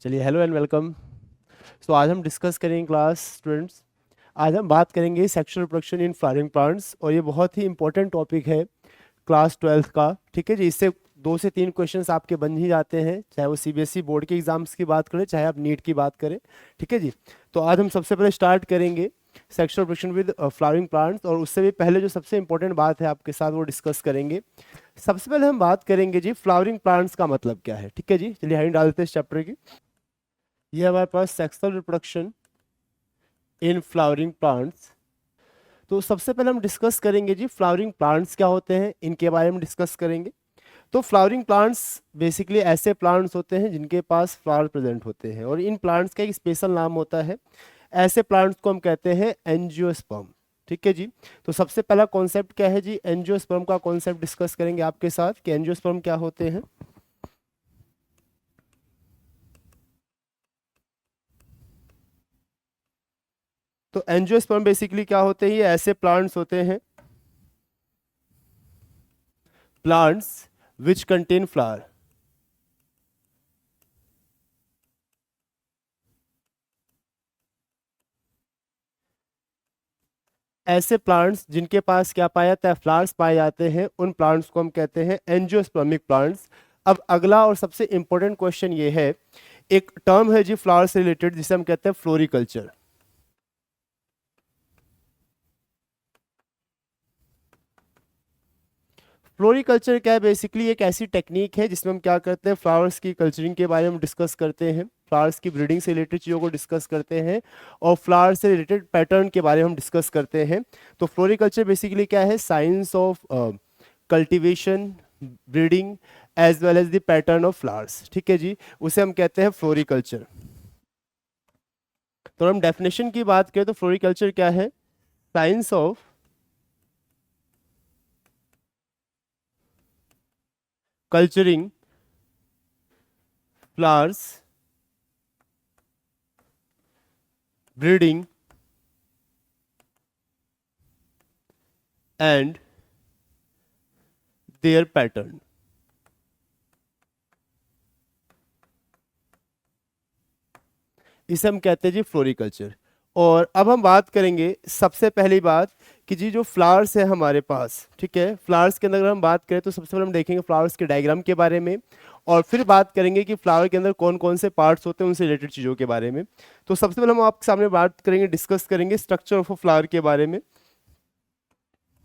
चलिए, hello and welcome. आज हम डिस्कस करेंगे क्लास स्टूडेंट्स। आज हम बात करेंगे sexual reproduction in flowering plants, और ये बहुत ही इंपॉर्टेंट टॉपिक है क्लास 12th का। ठीक है जी, इससे 2 से 3 क्वेश्चंस आपके बन ही जाते हैं, चाहे वो सीबीएसई बोर्ड के एग्जाम्स की बात करें, चाहे आप नीट की बात करें। ठीक है जी। तो आज हम सबसे पहले स्टार्ट करेंगे sexual reproduction with flowering plants, और उससे भी पहले जो सबसे इंपॉर्टेंट बात है आपके साथ वो डिस्कस करेंगे। सबसे पहले हम बात करेंगे जी फ्लावरिंग प्लांट्स का मतलब क्या है। ठीक है जी, चलिए हेडिंग डाल देते हैं इस चैप्टर की। ये हमारे पास sexual reproduction in flowering plants. तो सबसे पहले हम डिस्कस करेंगे जी फ्लावरिंग प्लांट्स क्या होते हैं, इनके बारे में डिस्कस करेंगे। तो फ्लावरिंग प्लांट्स बेसिकली ऐसे प्लांट्स होते हैं जिनके पास फ्लावर प्रेजेंट होते हैं, और इन प्लांट्स का एक स्पेशल नाम होता है। ऐसे प्लांट्स को हम कहते हैं एंजियोस्पर्म। ठीक है जी। तो सबसे पहला कॉन्सेप्ट क्या है जी, एंजियोस्पर्म का कॉन्सेप्ट डिस्कस करेंगे आपके साथ कि एंजियोस्पर्म क्या होते हैं। तो एंजियोस्पर्म बेसिकली क्या होते हैं, ये ऐसे प्लांट्स होते हैं, प्लांट्स विच कंटेन फ्लावर। ऐसे प्लांट्स जिनके पास क्या पाया जाता है, फ्लावर्स पाए जाते हैं, उन प्लांट्स को हम कहते हैं एंजियोस्पर्मिक प्लांट्स। अब अगला और सबसे इंपॉर्टेंट क्वेश्चन ये है, एक टर्म है जी फ्लावर से रिलेटेड जिसे हम कहते हैं फ्लोरिकल्चर। फ्लोरिकल्चर क्या है, बेसिकली एक ऐसी टेक्निक है जिसमें हम क्या करते हैं, फ्लावर्स की कल्चरिंग के बारे में डिस्कस करते हैं, फ्लावर्स की ब्रीडिंग से रिलेटेड चीज़ों को डिस्कस करते हैं, और फ्लावर से रिलेटेड पैटर्न के बारे में हम डिस्कस करते हैं। तो फ्लोरिकल्चर बेसिकली क्या है, science of cultivation, breeding, as well as the pattern of flowers. ठीक है जी, उसे हम कहते हैं फ्लोरिकल्चर। तो हम डेफिनेशन की बात करें तो फ्लोरिकल्चर क्या है, science of culturing flowers, breeding and there pattern. इसे हम कहते हैं जी फ्लोरिकल्चर। और अब हम बात करेंगे सबसे पहली बात कि जी जो फ्लावर्स है हमारे पास, ठीक है, फ्लावर्स के अंदर अगर हम बात करें तो सबसे पहले हम देखेंगे फ्लावर्स के डायग्राम के बारे में, और फिर बात करेंगे कि फ्लावर के अंदर कौन कौन से पार्ट्स होते हैं उनसे रिलेटेड चीज़ों के बारे में। तो सबसे पहले हम आपके सामने बात करेंगे, डिस्कस करेंगे स्ट्रक्चर ऑफ अ फ्लावर के बारे में।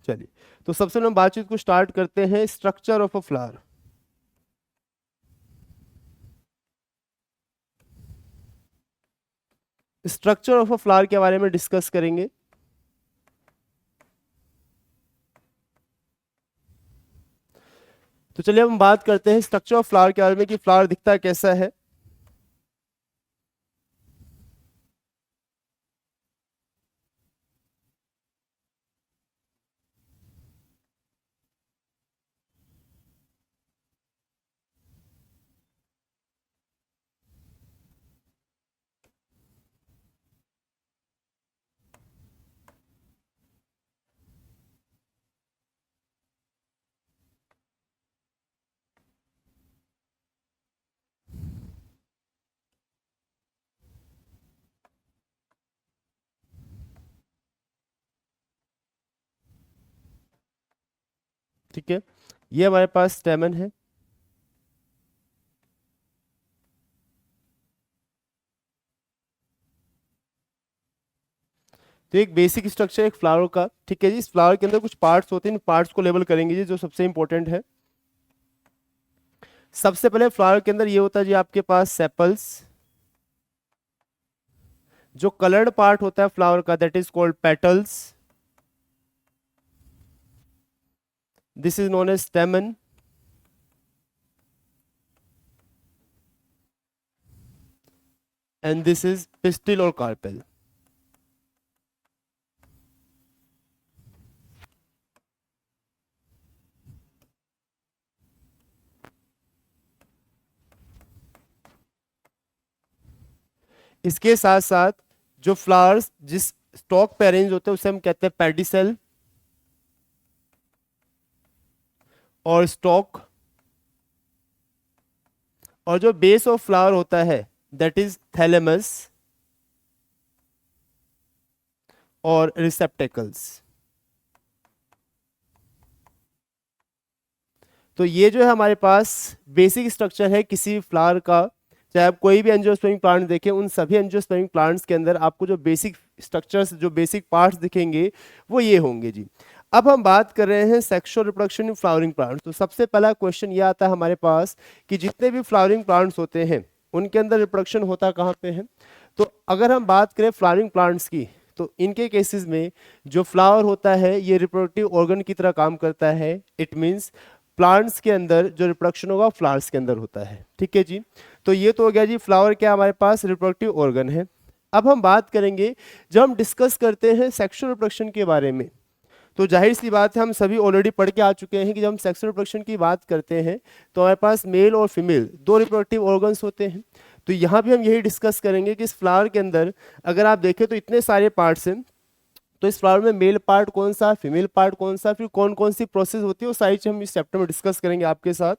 चलिए, तो सबसे पहले हम बातचीत को स्टार्ट करते हैं structure of a flower. Structure of a flower के बारे में डिस्कस करेंगे। तो चलिए हम बात करते हैं स्ट्रक्चर ऑफ फ्लावर के बारे में कि फ्लावर दिखता कैसा है। ठीक है, ये हमारे पास स्टेमन है। तो एक बेसिक स्ट्रक्चर एक फ्लावर का। ठीक है जी, इस फ्लावर के अंदर कुछ पार्ट्स होते हैं, इन पार्ट्स को लेबल करेंगे जी, जो सबसे इंपॉर्टेंट है। सबसे पहले फ्लावर के अंदर ये होता है जी आपके पास सेपल्स। जो कलर्ड पार्ट होता है फ्लावर का, that is called petals. This is known as stamen, and this is pistil और कार्पेल। इसके साथ साथ जो फ्लावर्स जिस स्टॉक पे अरेंज होते हैं उसे हम कहते हैं पेडिसेल और स्टॉक। और जो बेस ऑफ फ्लावर होता है दैट इज थैलेमस और रिसेप्टेकल्स। तो ये जो है हमारे पास बेसिक स्ट्रक्चर है किसी फ्लावर का। चाहे आप कोई भी एंजियोस्पर्मिक प्लांट देखें, उन सभी एंजियोस्पर्मिक प्लांट्स के अंदर आपको जो बेसिक स्ट्रक्चर्स, जो बेसिक पार्ट्स दिखेंगे वो ये होंगे जी। अब हम बात कर रहे हैं sexual reproduction in flowering plants. तो सबसे पहला क्वेश्चन ये आता है हमारे पास कि जितने भी फ्लावरिंग प्लांट्स होते हैं उनके अंदर रिप्रोडक्शन होता कहाँ पे है। तो अगर हम बात करें फ्लावरिंग प्लांट्स की, तो इनके केसेस में जो फ्लावर होता है ये रिप्रोडक्टिव ऑर्गन की तरह काम करता है। इट मीन्स प्लांट्स के अंदर जो रिप्रोडक्शन होगा फ्लावर्स के अंदर होता है। ठीक है जी। तो ये तो हो गया जी, फ्लावर क्या हमारे पास रिप्रोडक्टिव ऑर्गन है। अब हम बात करेंगे, जब हम डिस्कस करते हैं सेक्सुअल रिप्रोडक्शन के बारे में, तो जाहिर सी बात है हम सभी ऑलरेडी पढ़ के आ चुके हैं कि जब हम सेक्सुअल रिप्रोडक्शन की बात करते हैं तो हमारे पास मेल और फीमेल दो रिप्रोडक्टिव ऑर्गन्स होते हैं। तो यहाँ भी हम यही डिस्कस करेंगे कि इस फ्लावर के अंदर अगर आप देखें तो इतने सारे पार्ट्स हैं। तो इस फ्लावर में मेल पार्ट कौन सा, फीमेल पार्ट कौन सा, फिर कौन कौन सी प्रोसेस होती है, वो सारी चीज हम इस चैप्टर में डिस्कस करेंगे आपके साथ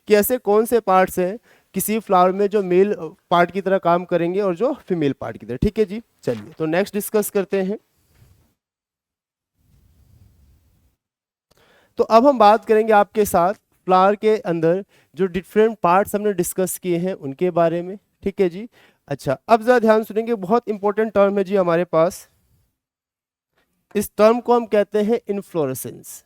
कि ऐसे कौन से पार्ट्स हैं किसी फ्लावर में जो मेल पार्ट की तरह काम करेंगे और जो फीमेल पार्ट की तरह। ठीक है जी, चलिए तो नेक्स्ट डिस्कस करते हैं। तो अब हम बात करेंगे आपके साथ फ्लावर के अंदर जो डिफरेंट पार्ट्स हमने डिस्कस किए हैं उनके बारे में। ठीक है जी। अच्छा, अब जरा ध्यान सुनेंगे, बहुत इंपॉर्टेंट टर्म है जी हमारे पास। इस टर्म को हम कहते हैं इनफ्लोरेसेंस।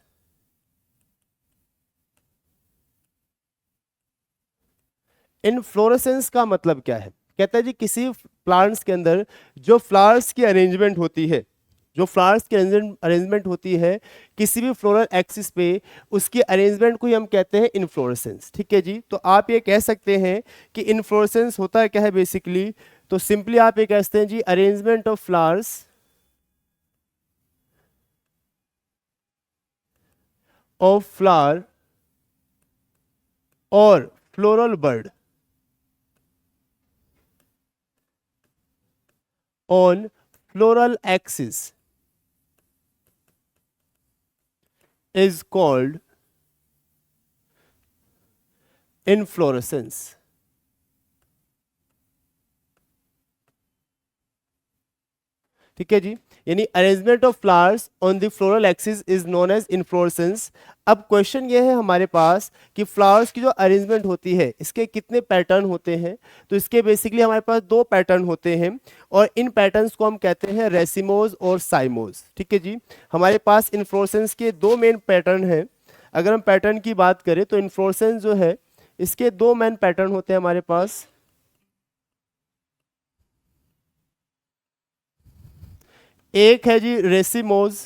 इनफ्लोरेसेंस का मतलब क्या है? कहता है जी किसी प्लांट्स के अंदर जो फ्लावर्स की अरेंजमेंट होती है, जो फ्लावर्स की अरेंजमेंट होती है किसी भी फ्लोरल एक्सिस पे, उसकी अरेंजमेंट को ही हम कहते हैं इनफ्लोरेसेंस। ठीक है जी। तो आप ये कह सकते हैं कि इनफ्लोरेसेंस होता क्या है बेसिकली। तो सिंपली आप ये कह सकते हैं जी, arrangement of flowers of flower or floral bud on floral axis is called inflorescence। ठीक है जी। यानी arrangement of flowers on the floral axis is known as inflorescence. अब क्वेश्चन ये है हमारे पास कि फ्लावर्स की जो अरेंजमेंट होती है इसके कितने पैटर्न होते हैं। तो इसके बेसिकली हमारे पास दो पैटर्न होते हैं और इन पैटर्न्स को हम कहते हैं रेसिमोज और साइमोज। ठीक है जी। हमारे पास इनफ्लोरेसेंस के दो मेन पैटर्न हैं। अगर हम पैटर्न की बात करें तो इनफ्लोरेसेंस जो है इसके दो मेन पैटर्न होते हैं हमारे पास। एक है जी रेसिमोज,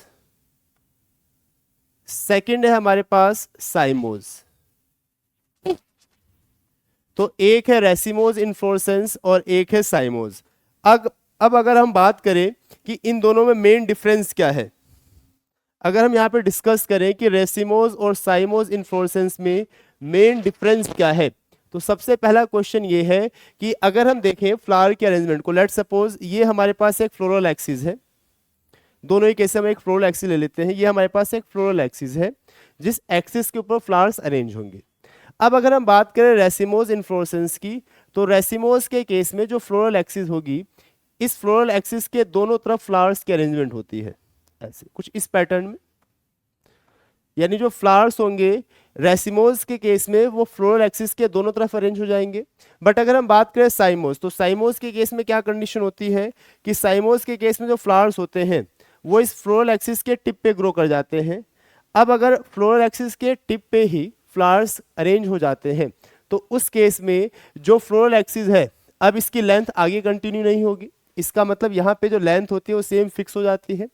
सेकंड है हमारे पास साइमोज। तो एक है रेसिमोज इनफ्लोरेसेंस और एक है साइमोज। अब अगर हम बात करें कि इन दोनों में मेन डिफरेंस क्या है, अगर हम यहाँ पे डिस्कस करें कि रेसिमोज और साइमोज इनफ्लोरेसेंस में मेन डिफरेंस क्या है, तो सबसे पहला क्वेश्चन ये है कि अगर हम देखें फ्लावर के अरेंजमेंट को, लेट सपोज ये हमारे पास एक फ्लोरल एक्सिस है। दोनों ही केस हम एक फ्लोरल एक्सिस ले लेते हैं। ये हमारे पास एक फ्लोरल एक्सिस है जिस एक्सिस के ऊपर फ्लावर्स अरेंज होंगे। अब अगर हम बात करें रेसिमोज इनफ्लोरेसेंस की, तो रेसिमोज के केस में जो फ्लोरल एक्सिस होगी, इस फ्लोरल एक्सिस के दोनों तरफ फ्लावर्स की अरेंजमेंट होती है ऐसे कुछ इस पैटर्न में। यानी जो फ्लावर्स होंगे रेसिमोज के केस में वो फ्लोरल एक्सिस के दोनों तरफ अरेंज हो जाएंगे। बट अगर हम बात करें साइमोज, तो साइमोज के केस में क्या कंडीशन होती है कि साइमोज के केस में जो फ्लावर्स होते हैं वो इस फ्लोरल एक्सिस के टिप पे ग्रो कर जाते हैं। अब अगर फ्लोरल एक्सिस के टिप पे ही फ्लावर्स अरेंज हो जाते हैं तो उस केस में जो फ्लोरल एक्सिस है अब इसकी लेंथ आगे कंटिन्यू नहीं होगी। इसका मतलब यहाँ पे जो लेंथ होती है वो सेम फिक्स हो जाती है।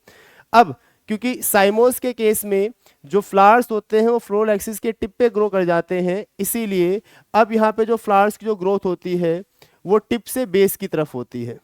अब क्योंकि साइमोस के केस में जो फ्लावर्स होते हैं वो फ्लोरल एक्सिस के टिप पे ग्रो कर जाते हैं, इसीलिए अब यहाँ पे जो फ्लावर्स की जो ग्रोथ होती है वो टिप से बेस की तरफ होती है।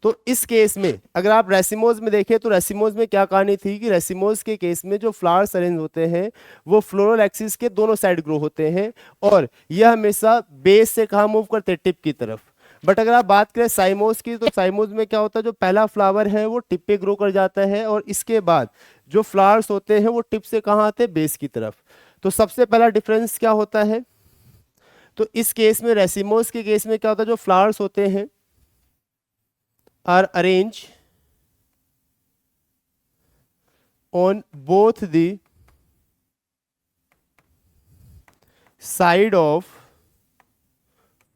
तो इस केस में अगर आप रेसिमोज में देखें तो रेसिमोज में क्या कहानी थी कि रेसिमोज के केस में जो फ्लावर्स अरेंज होते हैं वो फ्लोरल एक्सिस के दोनों साइड ग्रो होते हैं और यह हमेशा बेस से कहाँ मूव करते हैं, टिप की तरफ। बट अगर आप बात करें साइमोज की, तो साइमोज में क्या होता है, जो पहला फ्लावर है वो टिप पे ग्रो कर जाता है और इसके बाद जो फ्लावर्स होते हैं वो टिप से कहाँ आते हैं, बेस की तरफ। तो सबसे पहला डिफरेंस क्या होता है, तो इस केस में रेसिमोस के केस में क्या होता है, जो फ्लावर्स होते हैं are arrange on both the side of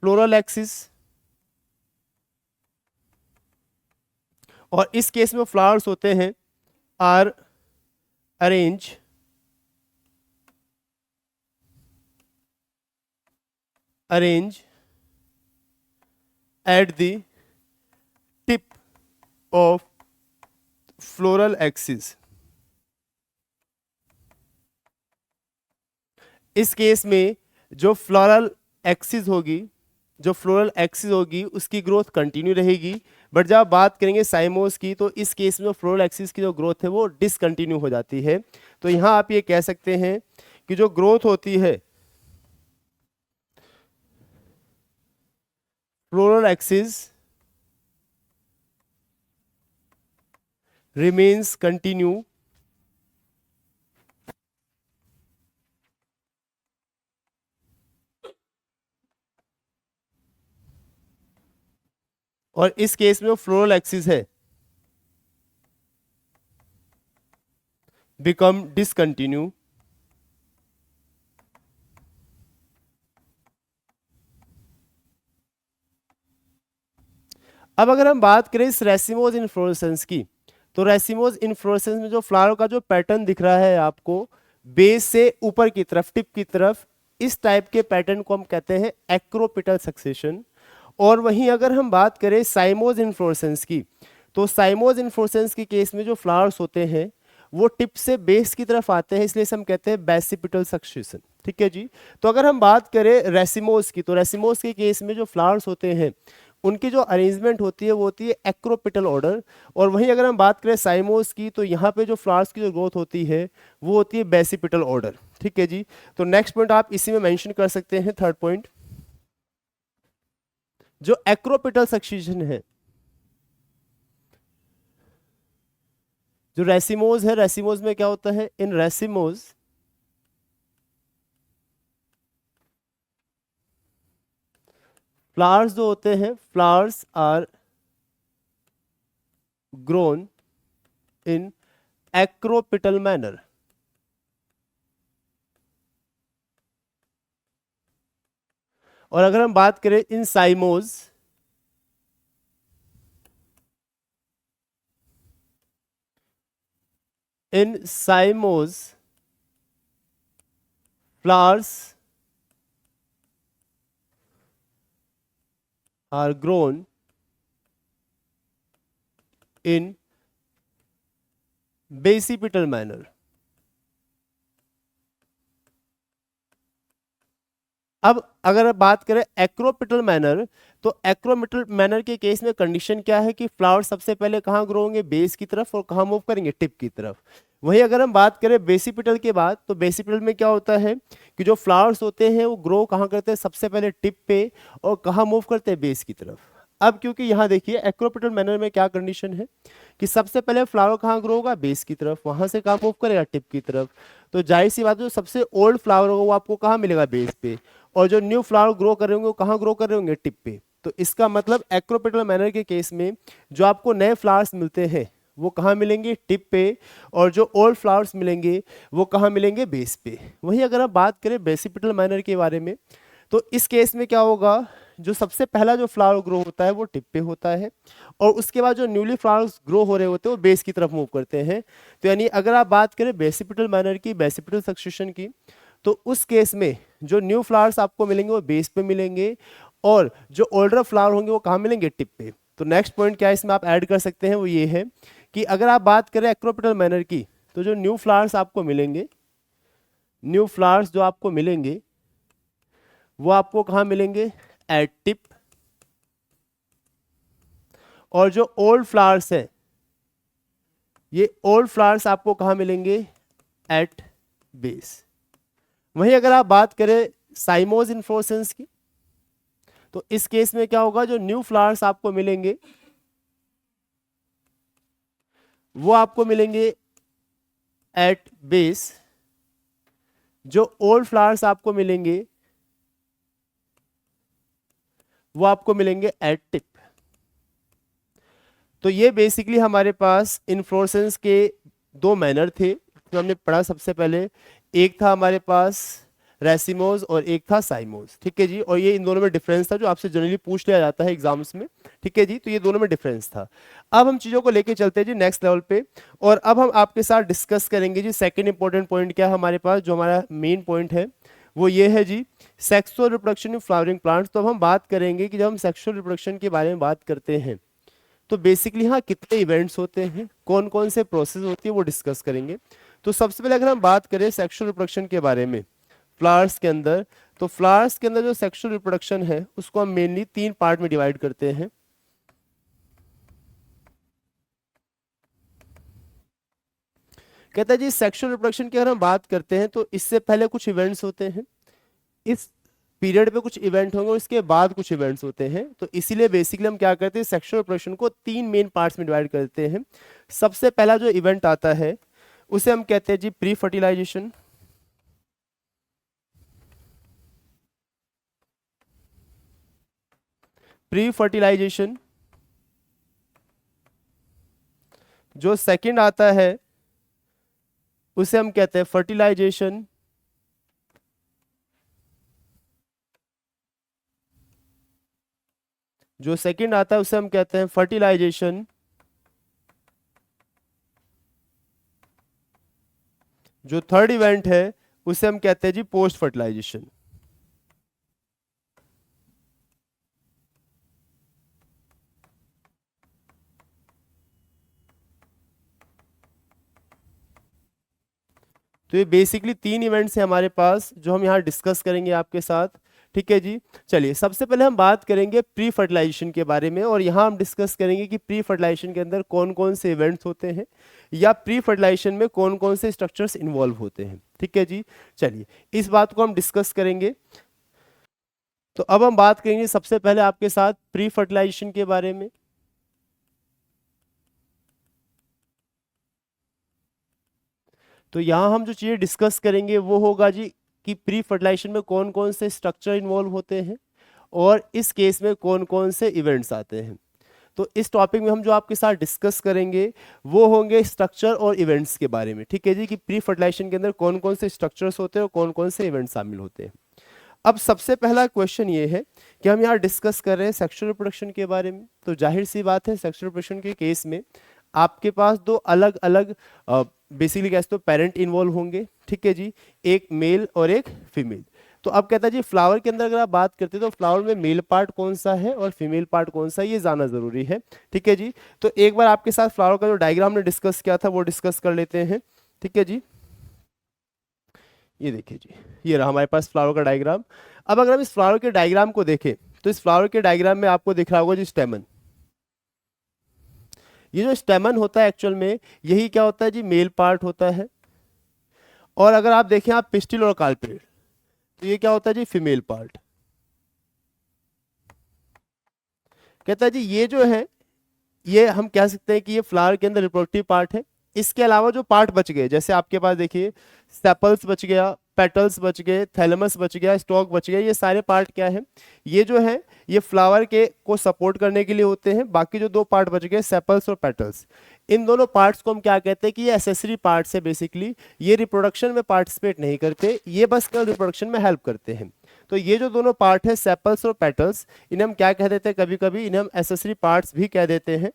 floral axis, और इस केस में फ्लावर्स होते हैं are arrange at the tip of floral axis। इस केस में जो फ्लोरल एक्सिस होगी उसकी ग्रोथ कंटिन्यू रहेगी, बट जब आप बात करेंगे साइमोस की तो इस केस में फ्लोरल एक्सिस की जो ग्रोथ है वो डिसकंटिन्यू हो जाती है। तो यहां आप ये कह सकते हैं कि जो ग्रोथ होती है फ्लोरल एक्सिस remains continue और इस केस में वो फ्लोरल एक्सिस है बिकम डिसकंटिन्यू। अब अगर हम बात करें इस रेसिमोज इन्फ्लोरेसेंस की, तो रेसिमोज इन्फ्लोरेसेंस में जो फ्लावर का जो पैटर्न दिख रहा है आपको बेस से ऊपर की तरफ, टिप की तरफ, इस टाइप के पैटर्न को हम कहते हैं एक्रोपिटल सक्सेशन। और वहीं अगर हम बात करें साइमोज इन्फ्लोरेसेंस की, तो साइमोज इन्फ्लोरेसेंस के केस में जो फ्लावर्स होते हैं वो टिप से बेस की तरफ आते हैं, इसलिए हम कहते हैं बेसिपिटल सक्सेशन। ठीक है जी। तो अगर हम बात करें रेसिमोज की, तो रेसिमोज के केस में जो फ्लावर्स होते हैं उनकी जो अरेंजमेंट होती है वो होती है एक्रोपिटल ऑर्डर। और वहीं अगर हम बात करें साइमोस की, तो यहाँ पे जो फ्लावर्स की जो ग्रोथ होती है वो होती है बेसिपिटल ऑर्डर। ठीक है जी। तो नेक्स्ट पॉइंट आप इसी में मेंशन कर सकते हैं, थर्ड पॉइंट, जो एक्रोपिटल सक्सेशन है, जो रेसिमोज है, रेसिमोज में क्या होता है, इन रेसिमोज फ्लावर्स जो होते हैं, flowers are grown in acropetal manner. और अगर हम बात करें in cymose, in cymose flowers are grown in basipital manner। अब अगर आप बात करें एक्रोपिटल मैनर, तो एक्रोपिटल मैनर के केस में कंडीशन क्या है कि फ्लावर सबसे पहले कहाँ ग्रो होंगे, बेस की तरफ, और कहाँ मूव करेंगे, टिप की तरफ। वहीं अगर हम बात करें बेसिपिटल के बाद, तो बेसिपिटल में क्या होता है कि जो फ्लावर्स होते हैं वो ग्रो कहाँ करते हैं, सबसे पहले टिप पे, और कहाँ मूव करते हैं, बेस की तरफ। अब क्योंकि यहाँ देखिए एक्रोपिटल मैनर में क्या कंडीशन है कि सबसे पहले फ्लावर कहाँ ग्रो होगा, बेस की तरफ, वहां से कहाँ मूव करेगा, टिप की तरफ। तो जाहिर सी बात है जो सबसे ओल्ड फ्लावर होगा वो आपको कहाँ मिलेगा, बेस पे, और जो न्यू फ्लावर ग्रो कर रहे होंगे वो कहाँ ग्रो कर रहे होंगे, टिप पे। तो इसका मतलब एक्रोपिटल मैनर के केस में जो आपको नए फ्लावर्स मिलते हैं वो कहाँ मिलेंगे, टिप पे, और जो ओल्ड फ्लावर्स मिलेंगे वो कहाँ मिलेंगे, बेस पे। वहीं अगर आप बात करें बेसिपिटल मैनर के बारे में, तो इस केस में क्या होगा, जो सबसे पहला जो फ्लावर ग्रो होता है वो टिप पे होता है, और उसके बाद जो न्यूली फ्लावर्स ग्रो हो रहे होते हैं वो बेस की तरफ मूव करते हैं। तो यानी अगर आप बात करें बेसिपिटल मैनर की, बेसिपिटल सक्सेशन की, तो उस केस में जो न्यू फ्लावर्स आपको मिलेंगे वो बेस पे मिलेंगे, और जो ओल्डर फ्लावर होंगे वो कहाँ मिलेंगे, टिप पे। तो नेक्स्ट पॉइंट क्या है इसमें आप ऐड कर सकते हैं, वो ये है कि अगर आप बात करें एक्रोपिटल मैनर की, तो जो न्यू फ्लावर्स आपको मिलेंगे, न्यू फ्लावर्स जो आपको मिलेंगे वो आपको कहाँ मिलेंगे, एट टिप, और जो ओल्ड फ्लावर्स है ये ओल्ड फ्लावर्स आपको कहाँ मिलेंगे, एट बेस। वहीं अगर आप बात करें साइमोज इन्फ्लोरेसेंस की, तो इस केस में क्या होगा, जो न्यू फ्लावर्स आपको मिलेंगे वो आपको मिलेंगे एट बेस, जो ओल्ड फ्लावर्स आपको मिलेंगे वो आपको मिलेंगे एट टिप। तो ये बेसिकली हमारे पास इन्फ्लोरेसेंस के दो मैनर थे जो हमने पढ़ा सबसे पहले। एक था हमारे पास रेसिमोज और एक था साइमोज, ठीक है जी। और ये इन दोनों में डिफरेंस था जो आपसे जनरली पूछ लिया जाता है एग्जाम्स में, ठीक है जी। तो ये दोनों में डिफरेंस था। अब हम चीज़ों को लेके चलते हैं जी नेक्स्ट लेवल पे, और अब हम आपके साथ डिस्कस करेंगे जी सेकंड इंपॉर्टेंट पॉइंट क्या है हमारे पास, जो हमारा मेन पॉइंट है वो ये है जी sexual reproduction in flowering plants. तो अब हम बात करेंगे कि जब हम सेक्सुअल रिप्रोडक्शन के बारे में बात करते हैं तो बेसिकली हाँ कितने इवेंट्स होते हैं, कौन कौन से प्रोसेस होती है वो डिस्कस करेंगे। तो सबसे पहले अगर हम बात करें सेक्सुअल रिप्रोडक्शन के बारे में फ्लावर्स के अंदर, तो फ्लावर्स के अंदर जो सेक्सुअल रिप्रोडक्शन है उसको हम मेनली तीन पार्ट में डिवाइड करते हैं। कहता है जी सेक्सुअल रिप्रोडक्शन की अगर हम बात करते हैं तो इससे पहले कुछ इवेंट्स होते हैं, इस पीरियड पे कुछ इवेंट होंगे और इसके बाद कुछ इवेंट्स होते हैं। तो इसीलिए बेसिकली हम क्या करते हैं सेक्सुअल रिप्रोडक्शन को तीन मेन पार्ट्स में डिवाइड करते हैं। सबसे पहला जो इवेंट आता है उसे हम कहते हैं जी प्री फर्टिलाइजेशन। Pre fertilisation. जो सेकंड आता है उसे हम कहते हैं फर्टिलाइजेशन। जो सेकंड आता है उसे हम कहते हैं फर्टिलाइजेशन। जो थर्ड इवेंट है उसे हम कहते हैं जी पोस्ट फर्टिलाइजेशन। तो ये बेसिकली तीन इवेंट्स हैं हमारे पास जो हम यहाँ डिस्कस करेंगे आपके साथ, ठीक है जी। चलिए सबसे पहले हम बात करेंगे प्री फर्टिलाइजेशन के बारे में, और यहाँ हम डिस्कस करेंगे कि प्री फर्टिलाइजेशन के अंदर कौन कौन से इवेंट्स होते हैं या प्री फर्टिलाइजेशन में कौन कौन से स्ट्रक्चर्स इन्वॉल्व होते हैं, ठीक है जी। चलिए इस बात को हम डिस्कस करेंगे। तो अब हम बात करेंगे सबसे पहले आपके साथ प्री फर्टिलाइजेशन के बारे में। तो यहाँ हम जो चीज़ें डिस्कस करेंगे वो होगा जी कि प्री फर्टिलाइजेशन में कौन कौन से स्ट्रक्चर इन्वॉल्व होते हैं और इस केस में कौन कौन से इवेंट्स आते हैं। तो इस टॉपिक में हम जो आपके साथ डिस्कस करेंगे वो होंगे स्ट्रक्चर और इवेंट्स के बारे में, ठीक है जी, कि प्री फर्टिलाइजेशन के अंदर कौन कौन से स्ट्रक्चर्स होते हैं और कौन कौन से इवेंट्स शामिल होते हैं। अब सबसे पहला क्वेश्चन ये है कि हम यहाँ डिस्कस कर रहे हैं सेक्सुअल रिप्रोडक्शन के बारे में। तो जाहिर सी बात है सेक्सुअल रिप्रोडक्शन के केस में आपके पास दो अलग अलग बेसिकली कह सकते हो पेरेंट इन्वॉल्व होंगे, ठीक है जी, एक मेल और एक फीमेल। तो अब कहता है जी फ्लावर के अंदर अगर आप बात करते हैं तो फ्लावर में मेल पार्ट कौन सा है और फीमेल पार्ट कौन सा है ये जानना जरूरी है, ठीक है जी। तो एक बार आपके साथ फ्लावर का जो डायग्राम ने डिस्कस किया था वो डिस्कस कर लेते हैं, ठीक है जी। ये देखिए जी, ये रहा हमारे पास फ्लावर का डायग्राम। अब अगर हम इस फ्लावर के डायग्राम को देखें तो इस फ्लावर के डायग्राम में आपको दिख रहा होगा जी स्टेमन। ये जो स्टेमन होता है एक्चुअल में यही क्या होता है जी मेल पार्ट होता है, और अगर आप देखें आप पिस्टिल और कार्पेल तो ये क्या होता है जी फीमेल पार्ट। कहता है जी ये जो है ये हम कह सकते हैं कि ये फ्लावर के अंदर रिप्रोडक्टिव पार्ट है। इसके अलावा जो पार्ट बच गए जैसे आपके पास देखिए सेपल्स बच गया, पेटल्स बच गए, थैलेमस बच गया, स्टॉक बच गया, ये सारे पार्ट क्या है ये जो है ये फ्लावर के को सपोर्ट करने के लिए होते हैं। बाकी जो दो पार्ट बच गए सेपल्स और पेटल्स, इन दोनों पार्ट्स को हम क्या कहते हैं कि ये एसेसरी पार्ट्स है। बेसिकली ये रिप्रोडक्शन में पार्टिसिपेट नहीं करते, ये बस केवल रिप्रोडक्शन में हेल्प करते हैं। तो ये जो दोनों पार्ट है सेपल्स और पेटल्स इन्हें हम क्या कह देते हैं, कभी कभी इन्हें हम एसेसरी पार्ट्स भी कह देते हैं।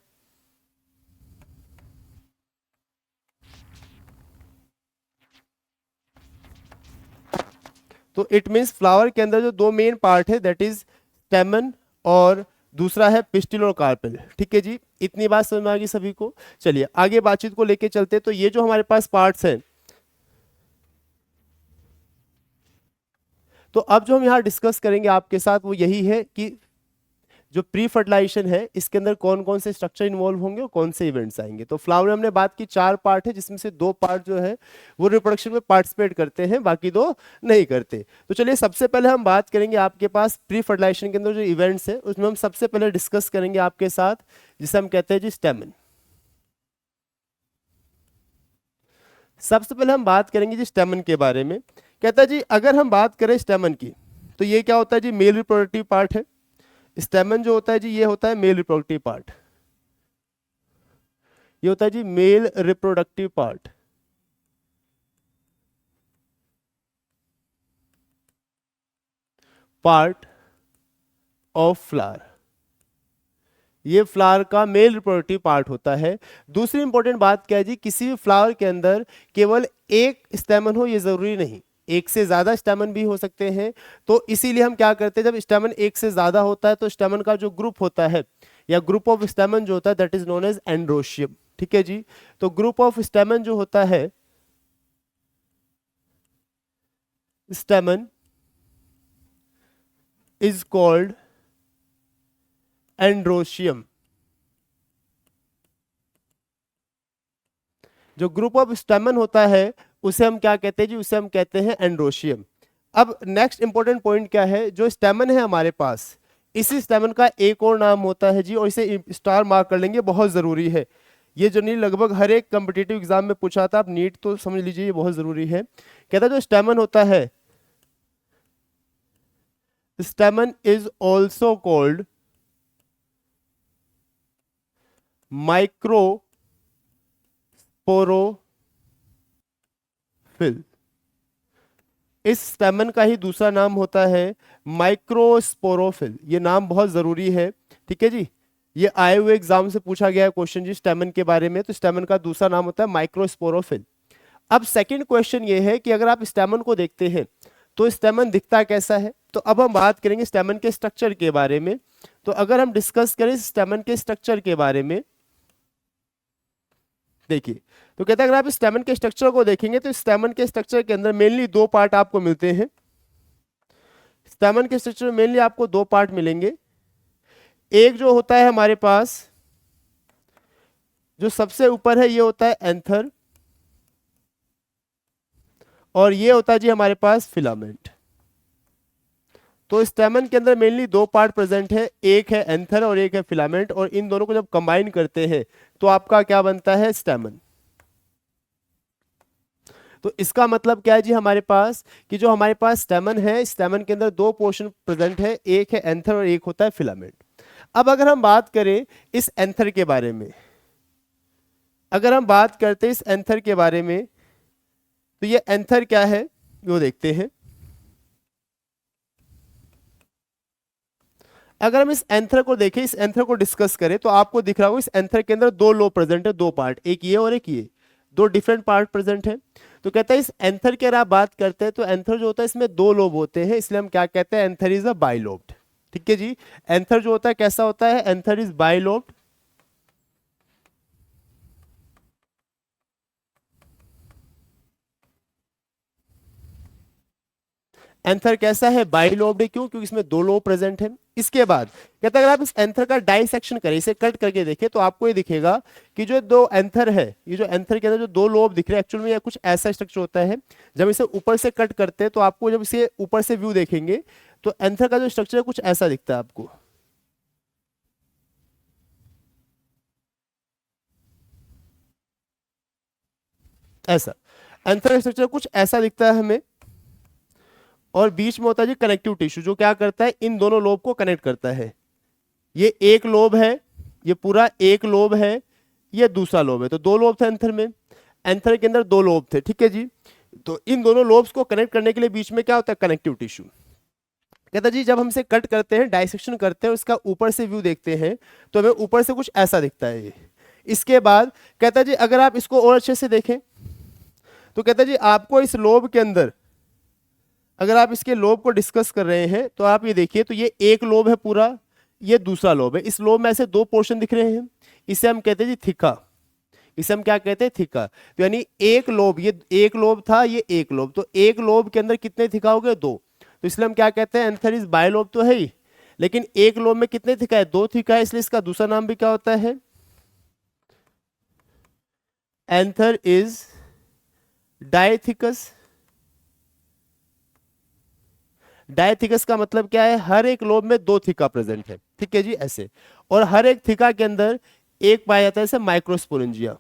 तो इट मीन्स फ्लावर के अंदर जो दो मेन पार्ट है दैट इज स्टेमन और दूसरा है पिस्टिल और कार्पेल, ठीक है जी। इतनी बात समझ में आ गई सभी को। चलिए आगे बातचीत को लेके चलते। तो ये जो हमारे पास पार्ट्स हैं तो अब जो हम यहाँ डिस्कस करेंगे आपके साथ वो यही है कि जो प्री फर्टिलाइजेशन है इसके अंदर कौन कौन से स्ट्रक्चर इन्वॉल्व होंगे और कौन से इवेंट्स आएंगे। तो फ्लावर में हमने बात की चार पार्ट है जिसमें से दो पार्ट जो है वो रिप्रोडक्शन में पार्टिसिपेट करते हैं, बाकी दो नहीं करते। तो चलिए सबसे पहले हम बात करेंगे आपके पास प्री फर्टिलाइजेशन के अंदर जो इवेंट्स है उसमें हम सबसे पहले डिस्कस करेंगे आपके साथ जिसे हम कहते हैं जी स्टेमन। सबसे पहले हम बात करेंगे जी स्टेमन के बारे में कहता है जी अगर हम बात करें स्टेमन की, तो ये क्या होता है जी, मेल रिप्रोडक्टिव पार्ट है। स्टेमन जो होता है जी, ये होता है मेल रिप्रोडक्टिव पार्ट, ये होता है जी male reproductive part. Part of flower, ये फ्लावर का मेल रिप्रोडक्टिव पार्ट होता है। दूसरी इंपॉर्टेंट बात क्या है जी, किसी भी फ्लावर के अंदर केवल एक स्टेमन हो ये जरूरी नहीं, एक से ज्यादा स्टेमन भी हो सकते हैं। तो इसीलिए हम क्या करते हैं, जब स्टेमन एक से ज्यादा होता है तो स्टेमन का जो ग्रुप होता है या ग्रुप ऑफ स्टेमन जो होता है that is known as androecium. ठीक है जी, तो ग्रुप ऑफ स्टेमन जो होता है, स्टेमन इज कॉल्ड एंड्रोशियम। जो ग्रुप ऑफ स्टेमन होता है उसे हम क्या कहते हैं जी, उसे हम कहते हैं एंड्रोशियम। अब नेक्स्ट इंपॉर्टेंट पॉइंट क्या है, जो स्टेमन है हमारे पास, इसी स्टेमन का एक और नाम होता है जी, और इसे स्टार मार्क कर लेंगे, बहुत जरूरी है। ये जो नहीं लगभग हर एक कॉम्पिटिटिव एग्जाम में पूछा था, आप नीट तो समझ लीजिए ये बहुत जरूरी है। कहता है जो स्टेमन होता है, स्टेमन इज ऑल्सो कॉल्ड माइक्रोस्पोरोफिल। इस स्टेमन का ही दूसरा नाम होता है माइक्रोस्पोरोफिल, ये नाम बहुत जरूरी है। ठीक है जी, ये आए हुए एग्जाम से पूछा गया है क्वेश्चन जी स्टेमन के बारे में, तो स्टेमन का दूसरा नाम होता है माइक्रोस्पोरोफिल। अब सेकंड क्वेश्चन ये है कि अगर आप स्टेमन को देखते हैं तो स्टेमन दिखता कैसा है। तो अब हम बात करेंगे स्टेमन के स्ट्रक्चर के बारे में। तो अगर हम डिस्कस करें स्टेमन के स्ट्रक्चर के बारे में, देखिए तो कहता है अगर आप स्टेमन के स्ट्रक्चर को देखेंगे तो स्टेमन के स्ट्रक्चर के अंदर मेनली दो पार्ट आपको मिलते हैं। स्टेमन के स्ट्रक्चर में मेनली आपको दो पार्ट मिलेंगे। एक जो होता है हमारे पास, जो सबसे ऊपर है, ये होता है एंथर, और ये होता है जी हमारे पास फिलामेंट। तो स्टेमन के अंदर मेनली दो पार्ट प्रेजेंट है, एक है एंथर और एक है फिलामेंट, और इन दोनों को जब कंबाइन करते हैं तो आपका क्या बनता है, स्टेमन। तो इसका मतलब क्या है जी हमारे पास, कि जो हमारे पास स्टेमन है, स्टेमन के अंदर दो पोर्शन प्रेजेंट है, एक है एंथर और एक होता है फिलामेंट। अब अगर हम बात करें इस एंथर के बारे में, अगर हम बात करते हैं इस एंथर के बारे में, तो ये एंथर क्या है वो देखते हैं। अगर हम इस एंथर को देखें, इस एंथर को डिस्कस करें, तो आपको दिख रहा होगा इस एंथर के अंदर दो लोब प्रेजेंट है, दो पार्ट, एक ये और एक ये, दो डिफरेंट पार्ट प्रेजेंट है। तो कहता है इस एंथर की अगर आप बात करते हैं तो एंथर जो होता है इसमें दो लोब होते हैं, इसलिए हम क्या कहते हैं, एंथर इज अ बाइलोब्ड। ठीक है जी, एंथर जो होता है कैसा होता है, एंथर इज बाइलोब्ड। एंथर कैसा है, बाइलोब्ड है, क्यों, क्योंकि इसमें दो लोब प्रेजेंट है। इसके बाद कहता है अगर आप इस एंथर का डाइसेक्शन करें, इसे कट करके देखें, तो आपको ये दिखेगा कि जो दो एंथर है, ये जो एंथर के अंदर जो दो लोब दिख रहे हैं, एक्चुअल में ये कुछ ऐसा स्ट्रक्चर होता है। जब इसे ऊपर से कट करते हैं तो आपको, जब इसे ऊपर से व्यू देखेंगे तो एंथर का जो स्ट्रक्चर है कुछ ऐसा दिखता है आपको, ऐसा एंथर का स्ट्रक्चर कुछ ऐसा दिखता है हमें। और बीच में होता है जी कनेक्टिव टिश्यू, जो क्या करता है, इन दोनों लोब को कनेक्ट करता है। ये एक लोब है, ये पूरा एक लोब है, ये दूसरा लोब है, तो दो लोब थे एंथर में, एंथर के अंदर दो लोब थे। ठीक है जी, तो इन दोनों लोब्स को कनेक्ट करने के लिए बीच में क्या होता है, कनेक्टिव टिश्यू। कहता जी जब हम इसे कट करते हैं, डाइसेक्शन करते हैं, उसका ऊपर से व्यू देखते हैं, तो हमें ऊपर से कुछ ऐसा दिखता है ये। इसके बाद कहता जी अगर आप इसको और अच्छे से देखें, तो कहता जी आपको इस लोब के अंदर, अगर आप इसके लोब को डिस्कस कर रहे हैं, तो आप ये देखिए, तो ये एक लोब है पूरा, ये दूसरा लोब है। इस लोब में ऐसे दो पोर्शन दिख रहे हैं, इसे हम कहते हैं जी थिका, इसे हम क्या कहते हैं, थिका। तो यानी एक लोब, ये एक लोब था, ये एक लोब, तो एक लोब के अंदर कितने थिका हो गए, दो। तो इसलिए हम क्या कहते हैं, एंथर इज बाइलोब तो है ही, लेकिन एक लोब में कितने थिका है, दो थिका है, इसलिए इसका दूसरा नाम भी क्या होता है, एंथर इज डायथिकस। डायथिकस का मतलब क्या है, हर एक लोब में दो थिका प्रेजेंट है। ठीक है जी, ऐसे, और हर एक थिका के अंदर एक पाया जाता है, जैसे माइक्रोस्पोरेंजिया।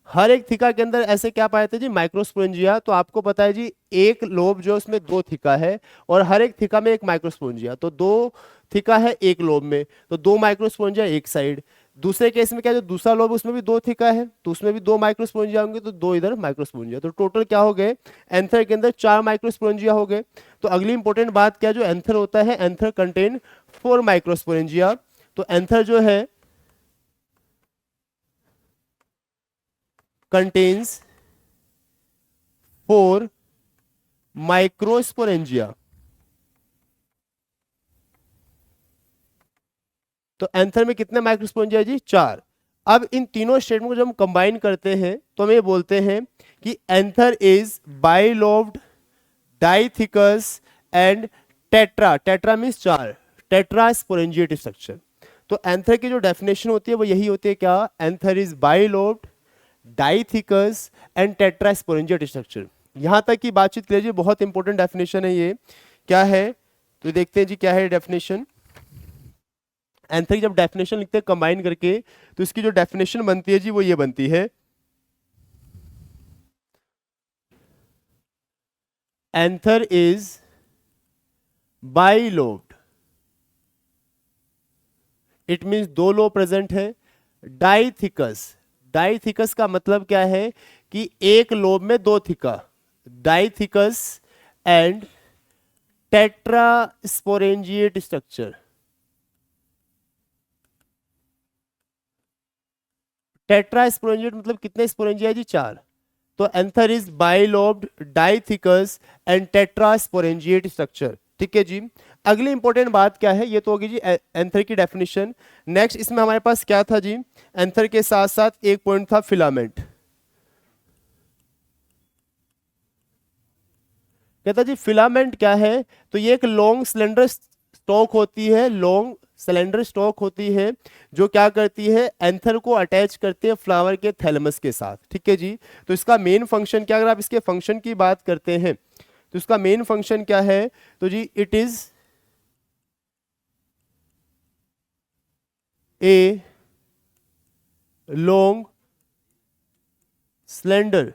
हर एक थिका के अंदर ऐसे क्या पाए थे जी, माइक्रोस्पोरेंजिया। तो आपको पता है जी एक लोब जो उसमें दो थिका है और हर एक थिका में एक माइक्रोस्पोरेंजिया, तो दो थिका है एक लोब में, तो दो माइक्रोस्पोरेंजिया एक साइड। दूसरे केस में क्या, जो दूसरा लोब उसमें भी दो थिका है तो उसमें भी दो माइक्रोस्पोरेंजिया होंगे, तो दो इधर माइक्रोस्पोरेंजिया, तो टोटल क्या हो गए, एंथर के अंदर चार माइक्रोस्पोरेंजिया हो गए। तो अगली इंपॉर्टेंट बात क्या, जो एंथर होता है, एंथर कंटेन फोर माइक्रोस्पोरेंजिया। तो एंथर जो है contains फोर माइक्रोस्पोरेंजिया। तो एंथर में कितने माइक्रोस्पोरेंजिया जी, चार। अब इन तीनों स्टेटमेंट को जब हम कंबाइन करते हैं तो हम ये बोलते हैं कि anther is bilobed, dithecous and tetra, tetra means चार, टेट्रा स्पोरेंजिएटिव स्ट्रक्चर। तो एंथर की जो डेफिनेशन होती है वो यही होती है, क्या, anther is bilobed, dithecous and tetrasporangiate structure. यहां तक की बातचीत के लिए बहुत इंपॉर्टेंट डेफिनेशन है ये, क्या है, तो देखते हैं जी क्या है डेफिनेशन। एंथर की जब डेफिनेशन लिखते हैं कंबाइन करके, तो इसकी जो डेफिनेशन बनती है जी वो ये बनती है, anther is bilobed, it means दो लोब प्रेजेंट है। डाइथिकस, डाइथिकस का मतलब क्या है कि एक लोब में दो theca, dithecous and tetrasporangiate structure. Tetrasporangiate मतलब कितने स्पोरेंजिया जी, चार। तो anther is bilobed, dithecous and tetrasporangiate structure. ठीक है जी। अगली इंपॉर्टेंट बात क्या है, ये तो होगी जी एंथर की डेफिनेशन। नेक्स्ट इसमें हमारे पास क्या था जी, एंथर के साथ साथ एक पॉइंट था फिलामेंट। कहता जी फिलामेंट क्या है, तो ये एक लॉन्ग सिलेंडर स्टॉक होती है, लॉन्ग सिलेंडर स्टॉक होती है, जो क्या करती है, एंथर को अटैच करती है फ्लावर के थैलेमस के साथ। ठीक है जी। तो इसका मेन फंक्शन क्या, अगर आप इसके फंक्शन की बात करते हैं तो इसका मेन फंक्शन क्या है, तो जी it is a long slender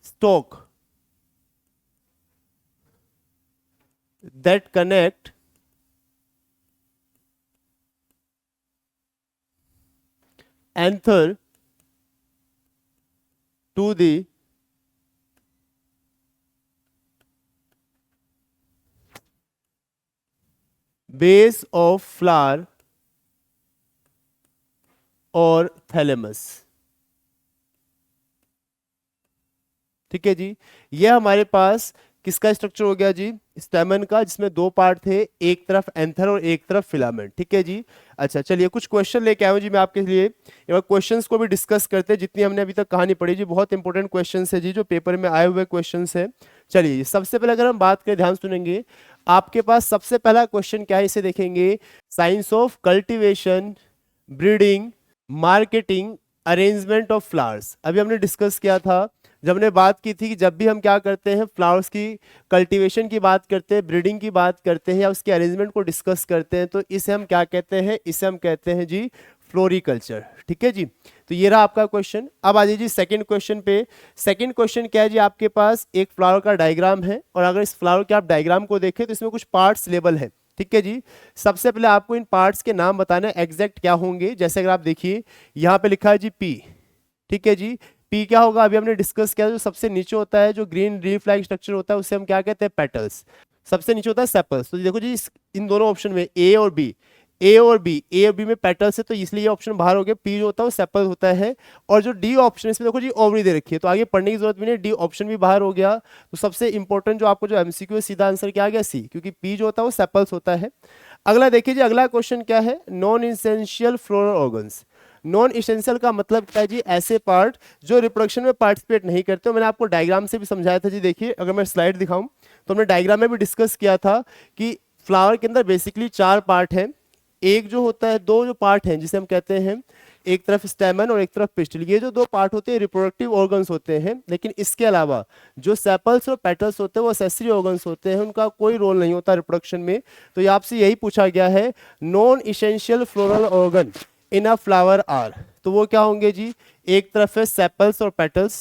stalk that connect anther to the base of flower और थैलेमस। ठीक है जी। ये हमारे पास किसका स्ट्रक्चर हो गया जी, स्टेमन का, जिसमें दो पार्ट थे, एक तरफ एंथर और एक तरफ फिलामेंट। ठीक है जी। अच्छा चलिए कुछ क्वेश्चन लेके आया हूं जी मैं आपके लिए, एक बार क्वेश्चंस को भी डिस्कस करते हैं, जितनी हमने अभी तक कहानी पढ़ी जी, बहुत इंपॉर्टेंट क्वेश्चंस है जी, जो पेपर में आए हुए क्वेश्चंस है। चलिए सबसे पहले अगर हम बात करें, ध्यान सुनेंगे, आपके पास सबसे पहला क्वेश्चन क्या है, इसे देखेंगे, science of cultivation, breeding, marketing, arrangement of flowers. अभी हमने डिस्कस किया था, जब हमने बात की थी कि जब भी हम क्या करते हैं, फ्लावर्स की कल्टीवेशन की बात करते हैं, ब्रीडिंग की बात करते हैं या उसके अरेंजमेंट को डिस्कस करते हैं, तो इसे हम क्या कहते हैं, इसे हम कहते हैं जी फ्लोरिकल्चर। ठीक है जी। तो ये रहा आपका क्वेश्चन। अब आ जाइए सेकंड क्वेश्चन पे। सेकंड क्वेश्चन क्या है जी, आपके पास एक फ्लावर का डायग्राम है और अगर इस फ्लावर के आप डायग्राम को देखें तो इसमें कुछ पार्ट्स लेबल है। ठीक है जी। सबसे पहले आपको इन पार्ट्स के नाम बताना एग्जैक्ट क्या होंगे। जैसे अगर आप देखिए यहाँ पे लिखा है जी पी। ठीक है जी। पी क्या होगा, अभी हमने डिस्कस किया, जो सबसे नीचे होता है, जो ग्रीन लीफ लाइक स्ट्रक्चर होता है, उसे हम क्या कहते हैं, पेटल्स। सबसे नीचे होता है सेपल्स। तो देखो जी इन दोनों ऑप्शन में ए और बी, ए और बी में पेटल्स है, तो इसलिए ये ऑप्शन बाहर हो गया। पी जो होता है वो सेपल होता है। और जो डी ऑप्शन, इसमें देखो जी ओवरी दे रखी है, तो आगे पढ़ने की जरूरत भी नहीं, डी ऑप्शन भी बाहर हो गया। तो सबसे इंपॉर्टेंट जो आपको जो एमसीक्यू है, सीधा आंसर क्या आ गया, सी, क्योंकि पी जो होता है वो सेपल्स होता है। अगला देखिए जी, अगला क्वेश्चन क्या है, non essential floral organs. Non essential का मतलब क्या है जी, ऐसे पार्ट जो रिप्रोडक्शन में पार्टिसिपेट नहीं करते। मैंने आपको डायग्राम से भी समझाया था जी। देखिए अगर मैं स्लाइड दिखाऊं तो हमने डायग्राम में भी डिस्कस किया था कि फ्लावर के अंदर बेसिकली चार पार्ट हैं। एक जो होता है, दो जो पार्ट हैं जिसे हम कहते हैं, एक तरफ स्टेमन और एक तरफ पिस्टिल, ये जो दो पार्ट होते हैं रिप्रोडक्टिव ऑर्गन्स होते हैं। लेकिन इसके अलावा जो सेपल्स और पेटल्स होते हैं वो एक्सेसरी ऑर्गन्स होते हैं, उनका कोई रोल नहीं होता रिप्रोडक्शन में। तो ये आपसे यही पूछा गया है, non essential floral organ in a flower are, तो वो क्या होंगे जी, एक तरफ है सेपल्स और पेटल्स,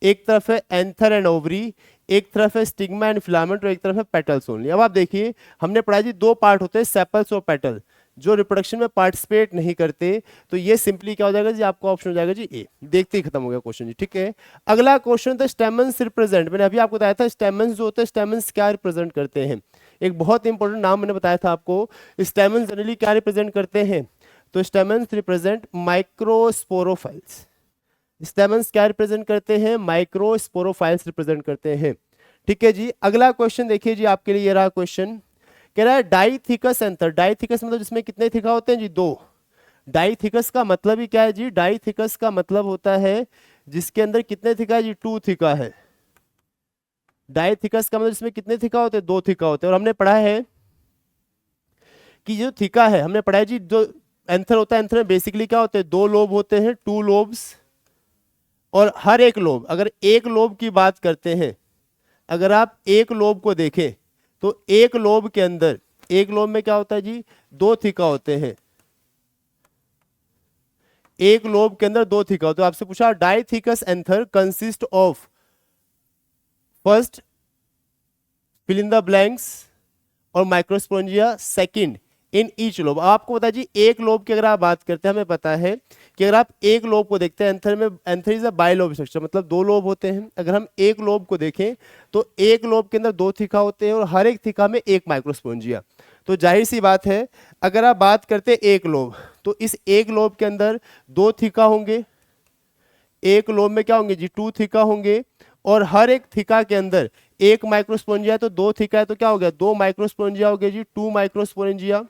एक तरफ है एंथर एंड ओवरी, एक तरफ है स्टिग्मा एंड फिलामेंट और एक तरफ है पेटल्स ओनली। अब आप देखिए हमने पढ़ा जी दो पार्ट होते हैं सेपल्स और पेटल, जो रिप्रोडक्शन में पार्टिसिपेट नहीं करते, तो ये सिंपली क्या हो जाएगा जी, आपका ऑप्शन हो जाएगा जी ए। देखते ही खत्म हो गया क्वेश्चन जी, ठीक है। अगला क्वेश्चन था स्टेमन्स रिप्रेजेंट, मैंने अभी आपको बताया था स्टेमन्स जो होते हैं स्टेमन्स क्या रिप्रेजेंट करते हैं, एक बहुत इंपॉर्टेंट नाम मैंने बताया था आपको, स्टेमन्स जनरली क्या रिप्रेजेंट करते हैं, तो स्टेमन्स रिप्रेजेंट माइक्रोस्पोरोफाइल्स। स्टेमन्स क्या रिप्रेजेंट करते हैं, माइक्रोस्पोरोफाइल्स रिप्रेजेंट करते हैं, ठीक है जी। अगला क्वेश्चन देखिए जी आपके लिए, ये रहा क्वेश्चन, कह रहा है डाइथिकस एंथर, डाइथिकस मतलब जिसमें कितने थिका होते हैं जी, दो। डाइथिकस का मतलब ही क्या है जी, डाइथिकस का मतलब होता है जिसके अंदर कितने थिका है जी, टू थिका है। डाइथिकस का मतलब जिसमें कितने थिका होते हैं, दो थिका होते हैं। और हमने पढ़ा है कि जो थिका है, हमने पढ़ा है जी जो एंथर होता है, एंथर में बेसिकली क्या होते हैं, दो लोब होते हैं, टू लोब्स, और हर एक लोब, अगर एक लोब की बात करते हैं, अगर आप एक लोब को देखें तो एक लोब के अंदर, एक लोब में क्या होता है जी, दो थिका होते हैं, एक लोब के अंदर दो थिका होते हैं। आपसे पूछा dithecous anther consist of first fill in the blanks और microsporangia second in each lobe. आपको पता है जी एक लोब की अगर आप बात करते हैं, हमें पता है कि अगर आप एक लोब को देखते हैं, एंथर में, anther is a bilobe structure, मतलब दो लोब होते हैं। अगर हम एक लोब को देखें तो एक लोब के अंदर दो थिका होते हैं और हर एक थिका में एक माइक्रोस्पोरेंजिया। तो जाहिर सी बात है अगर आप बात करते हैं एक लोब, तो इस एक लोब के अंदर दो थिका होंगे, एक लोब में क्या होंगे जी, टू थिका होंगे, और हर एक थिका के अंदर एक माइक्रोस्पोरेंजिया है, तो दो थिका है तो क्या हो गया, दो माइक्रोस्पोरेंजिया हो गया जी, टू माइक्रोस्पोरेंजिया।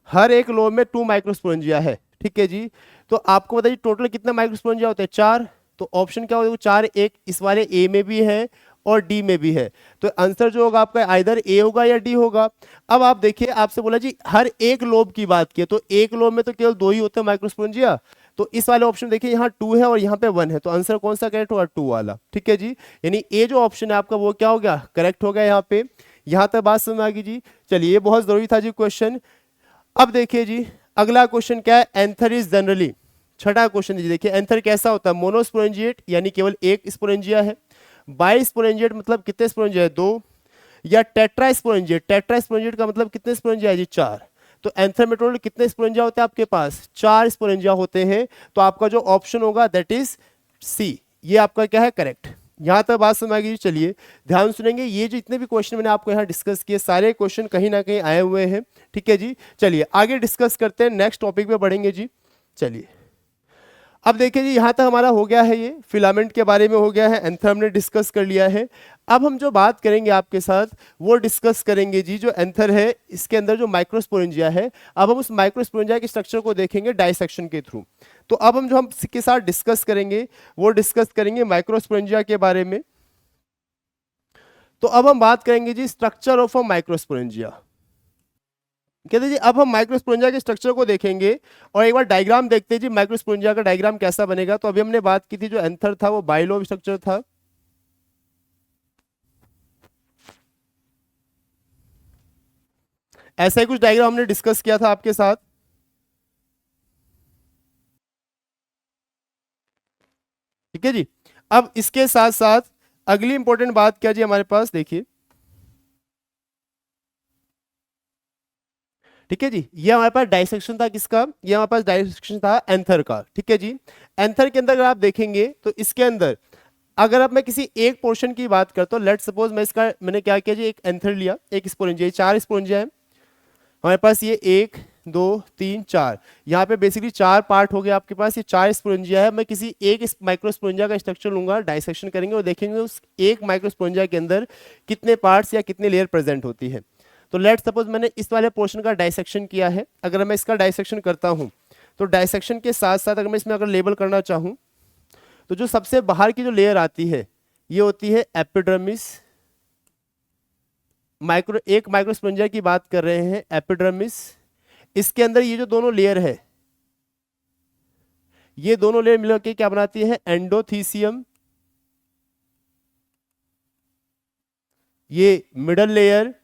हर एक लोब में टू माइक्रोस्पोरेंजिया है, ठीक है जी। तो आपको बताइए टोटल कितने माइक्रोस्पोरेंजिया होते हैं, चार। तो ऑप्शन क्या होगा, चार, एक इस वाले ए में भी है और डी में भी है, तो आंसर जो होगा आपका आइदर ए होगा या डी होगा। अब आप देखिए आपसे बोला जी हर एक लोब की बात की, तो एक लोब में तो केवल दो ही होते हैं माइक्रोस्पोरेंजिया, तो इस वाले ऑप्शन देखिए यहाँ टू है और यहाँ पे वन है, तो आंसर कौन सा करेक्ट होगा, टू वाला, ठीक है जी। यानी ए जो ऑप्शन है आपका वो क्या हो गया, करेक्ट हो गया यहाँ पे। यहाँ तक बात समझ आ गई जी। चलिए ये बहुत जरूरी था जी क्वेश्चन। अब देखिए जी अगला क्वेश्चन क्या है, एंथर इज जनरली, छठा क्वेश्चन जी देखिए, एंथर कैसा होता है, मोनोस्पोरेंजिएट यानी केवल एक स्पोरेंजिया है, बाइस्पोरेंजिएट मतलब कितने स्पोरेंजिया है, दो, या टेट्रास्पोरेंजिएट, टेट्रास्पोरेंजिएट का मतलब कितने स्पोरेंजिया है जी, चार। तो एंथर में टोटल कितने स्पोरेंजिया होते हैं आपके पास, चार स्पोरेंजिया होते हैं, तो आपका जो ऑप्शन होगा दैट इज सी, ये आपका क्या है, करेक्ट। यहां तक बात समझ आ गई। चलिए ध्यान सुनेंगे, ये जो इतने भी क्वेश्चन मैंने आपको यहाँ डिस्कस किए सारे क्वेश्चन कहीं ना कहीं आए हुए हैं, ठीक है जी। चलिए आगे डिस्कस करते हैं, नेक्स्ट टॉपिक पे बढ़ेंगे जी। चलिए अब देखिए जी यहां तक हमारा हो गया है, ये फिलामेंट के बारे में हो गया है, एंथर हमने डिस्कस कर लिया है। अब हम जो बात करेंगे आपके साथ वो डिस्कस करेंगे जी, जो एंथर है इसके अंदर जो माइक्रोस्पोरेंजिया है, अब हम उस माइक्रोस्पोरेंजिया के स्ट्रक्चर को देखेंगे डाइसेक्शन के थ्रू। तो अब हम जो हम इसके साथ डिस्कस करेंगे वो डिस्कस करेंगे माइक्रोस्पोरेंजिया के बारे में। तो अब हम बात करेंगे जी स्ट्रक्चर ऑफ अ माइक्रोस्पोरेंजिया। कहते हैं जी अब हम माइक्रोस्पोरेंजिया के स्ट्रक्चर को देखेंगे और एक बार डायग्राम देखते हैं जी माइक्रोस्पोरेंजिया का डायग्राम कैसा बनेगा। तो अभी हमने बात की थी जो एंथर था वो बाइलोब स्ट्रक्चर था, ऐसा ही कुछ डायग्राम हमने डिस्कस किया था आपके साथ, ठीक है जी। अब इसके साथ साथ अगली इंपॉर्टेंट बात क्या जी हमारे पास, देखिए ठीक है जी, ये हमारे पास डाइसेक्शन था किसका, ये हमारे पास डाइसेक्शन था एंथर का, ठीक है जी। एंथर के अंदर अगर आप देखेंगे तो इसके अंदर अगर अब मैं किसी एक पोर्शन की बात करता हूँ, लेट सपोज मैं इसका मैंने क्या किया जी, एक एंथर लिया, एक स्पोरेंजिया, चार स्पोरेंजिया है हमारे पास, ये एक, दो, तीन, चार, यहाँ पे बेसिकली चार पार्ट हो गए आपके पास, ये चार स्पोरेंजिया है। मैं किसी एक माइक्रोस्पोरेंजिया का स्ट्रक्चर लूंगा, डाइसेक्शन करेंगे और देखेंगे उस एक माइक्रोस्पोरेंजिया के अंदर कितने पार्ट्स या कितने लेयर प्रेजेंट होती है। तो लेट सपोज मैंने इस वाले पोर्शन का डाइसेक्शन किया है, अगर मैं इसका डाइसेक्शन करता हूँ तो डाइसेक्शन के साथ साथ अगर मैं इसमें अगर लेबल करना चाहूँ तो जो सबसे बाहर की जो लेयर आती है ये होती है एपिडर्मिस। एक माइक्रोस्पोरेंजिया की बात कर रहे हैं, एपिडर्मिस। इसके अंदर ये जो दोनों लेयर है, ये दोनों लेयर मिलकर के क्या बनाती है, एंडोथीसियम। ये मिडल लेयर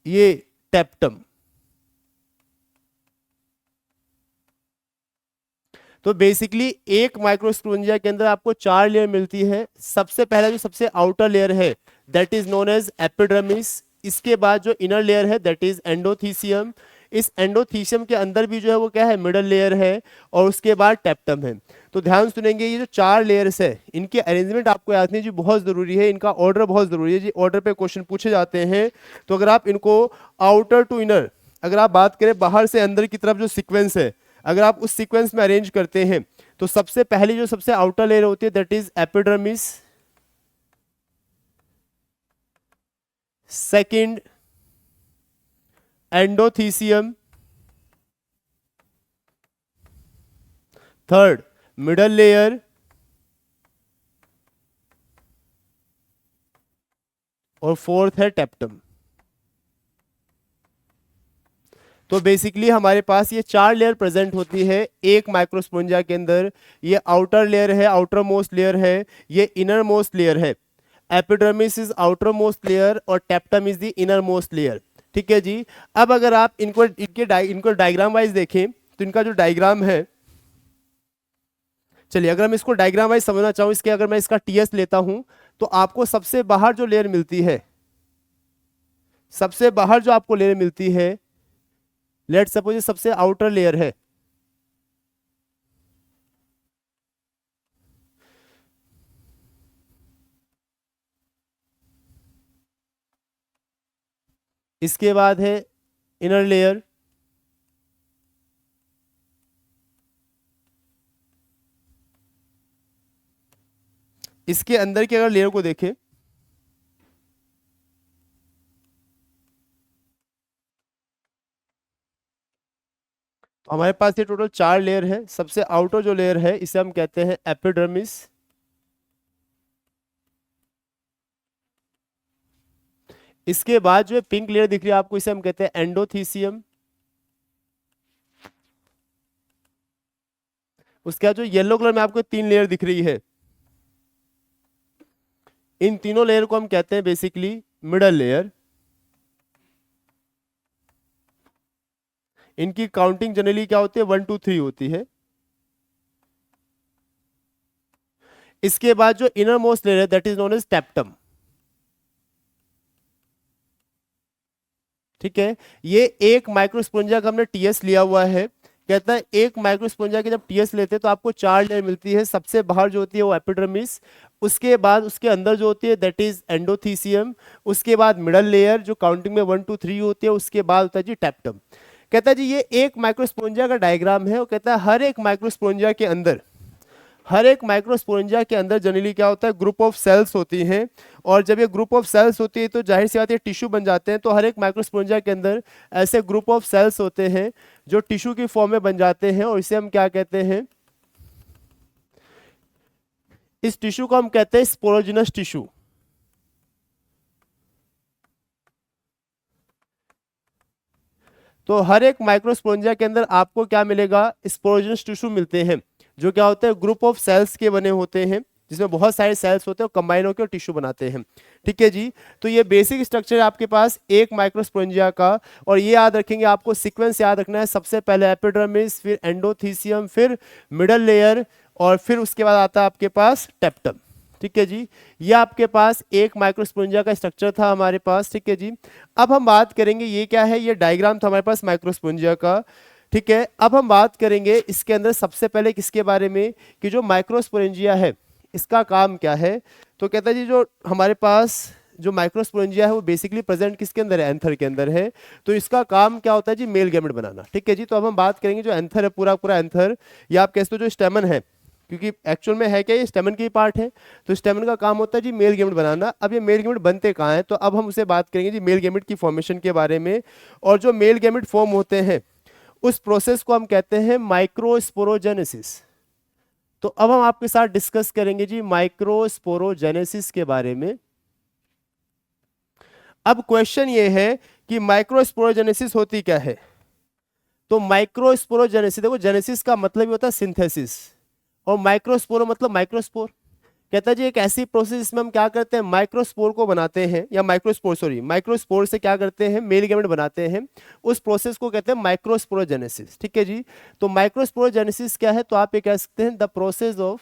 ये टेप्टम। तो बेसिकली एक माइक्रोस्पोरेंजिया के अंदर आपको 4 लेयर मिलती है। सबसे पहला जो सबसे आउटर लेयर है that is known as epidermis. इसके बाद जो इनर लेयर है दैट इज एंडोथीसियम। इस एंडोथीसियम के अंदर भी जो है वो क्या है, मिडल लेयर है, और उसके बाद टेप्टम है। तो ध्यान सुनेंगे, ये जो 4 लेयर्स है इनके अरेंजमेंट आपको याद नहीं जी, बहुत जरूरी है, इनका ऑर्डर बहुत जरूरी है जी, ऑर्डर पे क्वेश्चन पूछे जाते हैं। तो अगर आप इनको आउटर टू इनर, अगर आप बात करें बाहर से अंदर की तरफ जो सीक्वेंस है, अगर आप उस सीक्वेंस में अरेंज करते हैं तो सबसे पहली जो सबसे आउटर लेयर होती है that is epidermis, second endothecium, third middle layer, और फोर्थ है टेप्टम। तो बेसिकली हमारे पास ये 4 लेयर प्रेजेंट होती है एक माइक्रोस्पोंजिया के अंदर। ये आउटर लेयर है, आउटर मोस्ट लेयर है, ये इनर मोस्ट लेयर है। Epidermis is outermost layer और tapetum is the innermost layer. ठीक है जी। अब अगर आप इनको डायग्राम वाइज देखें तो इनका जो डायग्राम है, चलिए अगर मैं इसको डायग्राम वाइज समझना चाहूं, इसके अगर मैं इसका टीएस लेता हूं तो आपको सबसे बाहर जो लेयर मिलती है, सबसे बाहर जो आपको लेयर मिलती है, लेट सपोज ये सबसे आउटर लेयर है, इसके बाद है इनर लेयर, इसके अंदर के अगर लेयर को देखें तो हमारे पास ये टोटल 4 लेयर है। सबसे आउटर जो लेयर है इसे हम कहते हैं एपिडर्मिस, इसके बाद जो पिंक लेयर दिख रही है आपको इसे हम कहते हैं एंडोथीसियम, उसके बाद जो येलो कलर में आपको 3 लेयर दिख रही है, इन तीनों लेयर को हम कहते हैं बेसिकली मिडल लेयर। इनकी काउंटिंग जनरली क्या होती है, 1 2 3 होती है। इसके बाद जो इनर मोस्ट लेयर है दैट इज नोन एज टेप्टम। ठीक है, ये एक माइक्रोस्पोंजिया का हमने टीएस लिया हुआ है। कहता है एक माइक्रोस्पोंजिया के जब टीएस लेते हैं तो आपको 4 लेयर मिलती है। सबसे बाहर जो होती है वो एपिडर्मिस, उसके बाद उसके अंदर जो होती है दैट इज एंडोथीसियम, उसके बाद मिडल लेयर जो काउंटिंग में 1 2 3 होती है, उसके बाद होता है जी टेप्टम। कहता है जी ये एक माइक्रोस्पोंजिया का डायग्राम है। वो कहता है हर एक माइक्रोस्पोंजिया के अंदर, हर एक माइक्रोस्पोरेंजिया के अंदर जनरली क्या होता है, ग्रुप ऑफ सेल्स होती हैं। और जब ये ग्रुप ऑफ सेल्स होती है तो जाहिर सी बात है टिश्यू बन जाते हैं। तो हर एक माइक्रोस्पोरेंजिया के अंदर ऐसे ग्रुप ऑफ सेल्स होते हैं जो टिश्यू की फॉर्म में बन जाते हैं, और इसे हम क्या कहते हैं, इस टिश्यू को हम कहते हैं स्पोरोजिनस टिश्यू। तो हर एक माइक्रोस्पोरेंजिया के अंदर आपको क्या मिलेगा, स्पोरोजिनस टिश्यू मिलते हैं, जो क्या होते हैं ग्रुप ऑफ सेल्स के बने होते हैं, जिसमें बहुत सारे सेल्स होते हैं, कंबाइन होकर टिश्यू बनाते हैं। ठीक है जी। तो ये बेसिक स्ट्रक्चर है आपके पास एक माइक्रोस्पोरेंजिया का। और ये याद रखेंगे, आपको सीक्वेंस याद रखना है, सबसे पहले एपिडर्मिस, फिर एंडोथीसियम, फिर मिडल लेयर, और फिर उसके बाद आता है आपके पास टेप्टम। ठीक है जी। ये आपके पास एक माइक्रोस्पोरेंजिया का स्ट्रक्चर था हमारे पास। ठीक है जी। अब हम बात करेंगे, ये क्या है, ये डायग्राम था हमारे पास माइक्रोस्पोरेंजिया का। ठीक है, अब हम बात करेंगे इसके अंदर सबसे पहले किसके बारे में, कि जो माइक्रोस्पोरेंजिया है इसका काम क्या है। तो कहता है जी जो हमारे पास जो माइक्रोस्पोरेंजिया है वो बेसिकली प्रेजेंट किसके अंदर है, एंथर के अंदर है। तो इसका काम क्या होता है जी, मेल गैमेट बनाना। ठीक है जी। तो अब हम बात करेंगे जो एंथर है, पूरा पूरा एंथर, या आप कह सकते हो जो स्टेमन है, क्योंकि एक्चुअल में है क्या, ये स्टेमन की पार्ट है। तो स्टेमन का काम होता है जी मेल गैमेट बनाना। अब ये मेल गैमेट बनते कहाँ हैं, तो अब हम उसे बात करेंगे जी मेल गैमेट की फॉर्मेशन के बारे में। और जो मेल गैमेट फॉर्म होते हैं उस प्रोसेस को हम कहते हैं माइक्रोस्पोरोजेनेसिस। तो अब हम आपके साथ डिस्कस करेंगे जी माइक्रोस्पोरोजेनेसिस के बारे में। अब क्वेश्चन ये है कि माइक्रोस्पोरोजेनेसिस होती क्या है। तो माइक्रोस्पोरोजेनेसिस, देखो जेनेसिस का मतलब ही होता है सिंथेसिस, और माइक्रोस्पोरो मतलब माइक्रोस्पोर। कहता है जी एक ऐसी प्रोसेस जिसमें हम क्या करते हैं, माइक्रोस्पोर को बनाते हैं, या माइक्रोस्पोर से क्या करते हैं, मेल गैमेट बनाते हैं, उस प्रोसेस को कहते हैं माइक्रोस्पोरोजेनेसिस। ठीक है जी। तो माइक्रोस्पोरोजेनेसिस क्या है, तो आप ये कह सकते हैं the process of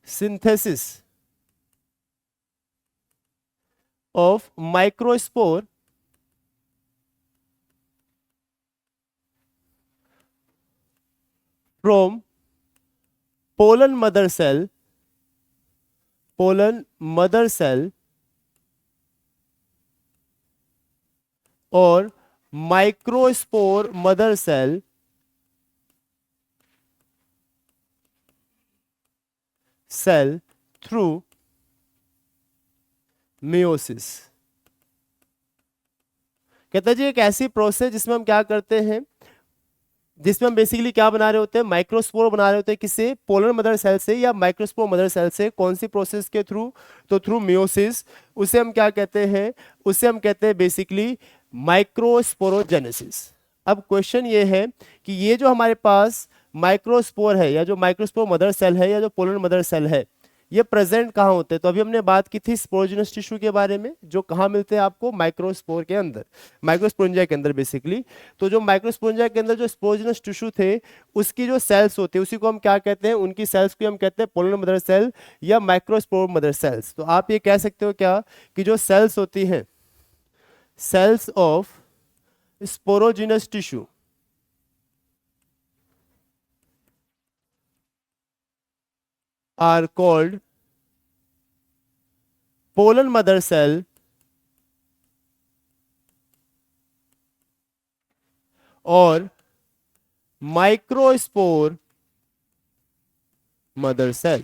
synthesis of microspore from pollen mother cell और microspore mother cell through meiosis. कहता है जी एक ऐसी प्रोसेस जिसमें हम क्या करते हैं, जिसमें हम बेसिकली क्या बना रहे होते हैं, माइक्रोस्पोर बना रहे होते हैं, किससे, पोलर मदर सेल से या माइक्रोस्पोर मदर सेल से। कौन सी प्रोसेस के थ्रू, तो थ्रू मियोसिस। उसे हम क्या कहते हैं, उसे हम कहते हैं बेसिकली माइक्रोस्पोरोजेनेसिस। अब क्वेश्चन ये है कि ये जो हमारे पास माइक्रोस्पोर है, या जो माइक्रोस्पोर मदर सेल है, या जो पोलर मदर सेल है, ये प्रेजेंट कहाँ होते हैं, तो अभी हमने बात की थी स्पोरोजिनस टिश्यू के बारे में, जो कहाँ मिलते हैं आपको, माइक्रोस्पोर के अंदर, माइक्रोस्पोरेंजिया के अंदर बेसिकली। तो जो माइक्रोस्पोरेंजिया के अंदर जो स्पोरोजिनस टिश्यू थे, उसकी जो सेल्स होते हैं उसी को हम क्या कहते हैं, उनकी सेल्स को हम कहते हैं पोलर मदर सेल या माइक्रोस्पोर मदर सेल्स। तो आप ये कह सकते हो क्या कि जो सेल्स होती हैं, cells of sporogenous tissue are called polar mother cell और माइक्रोस्पोर मदर सेल।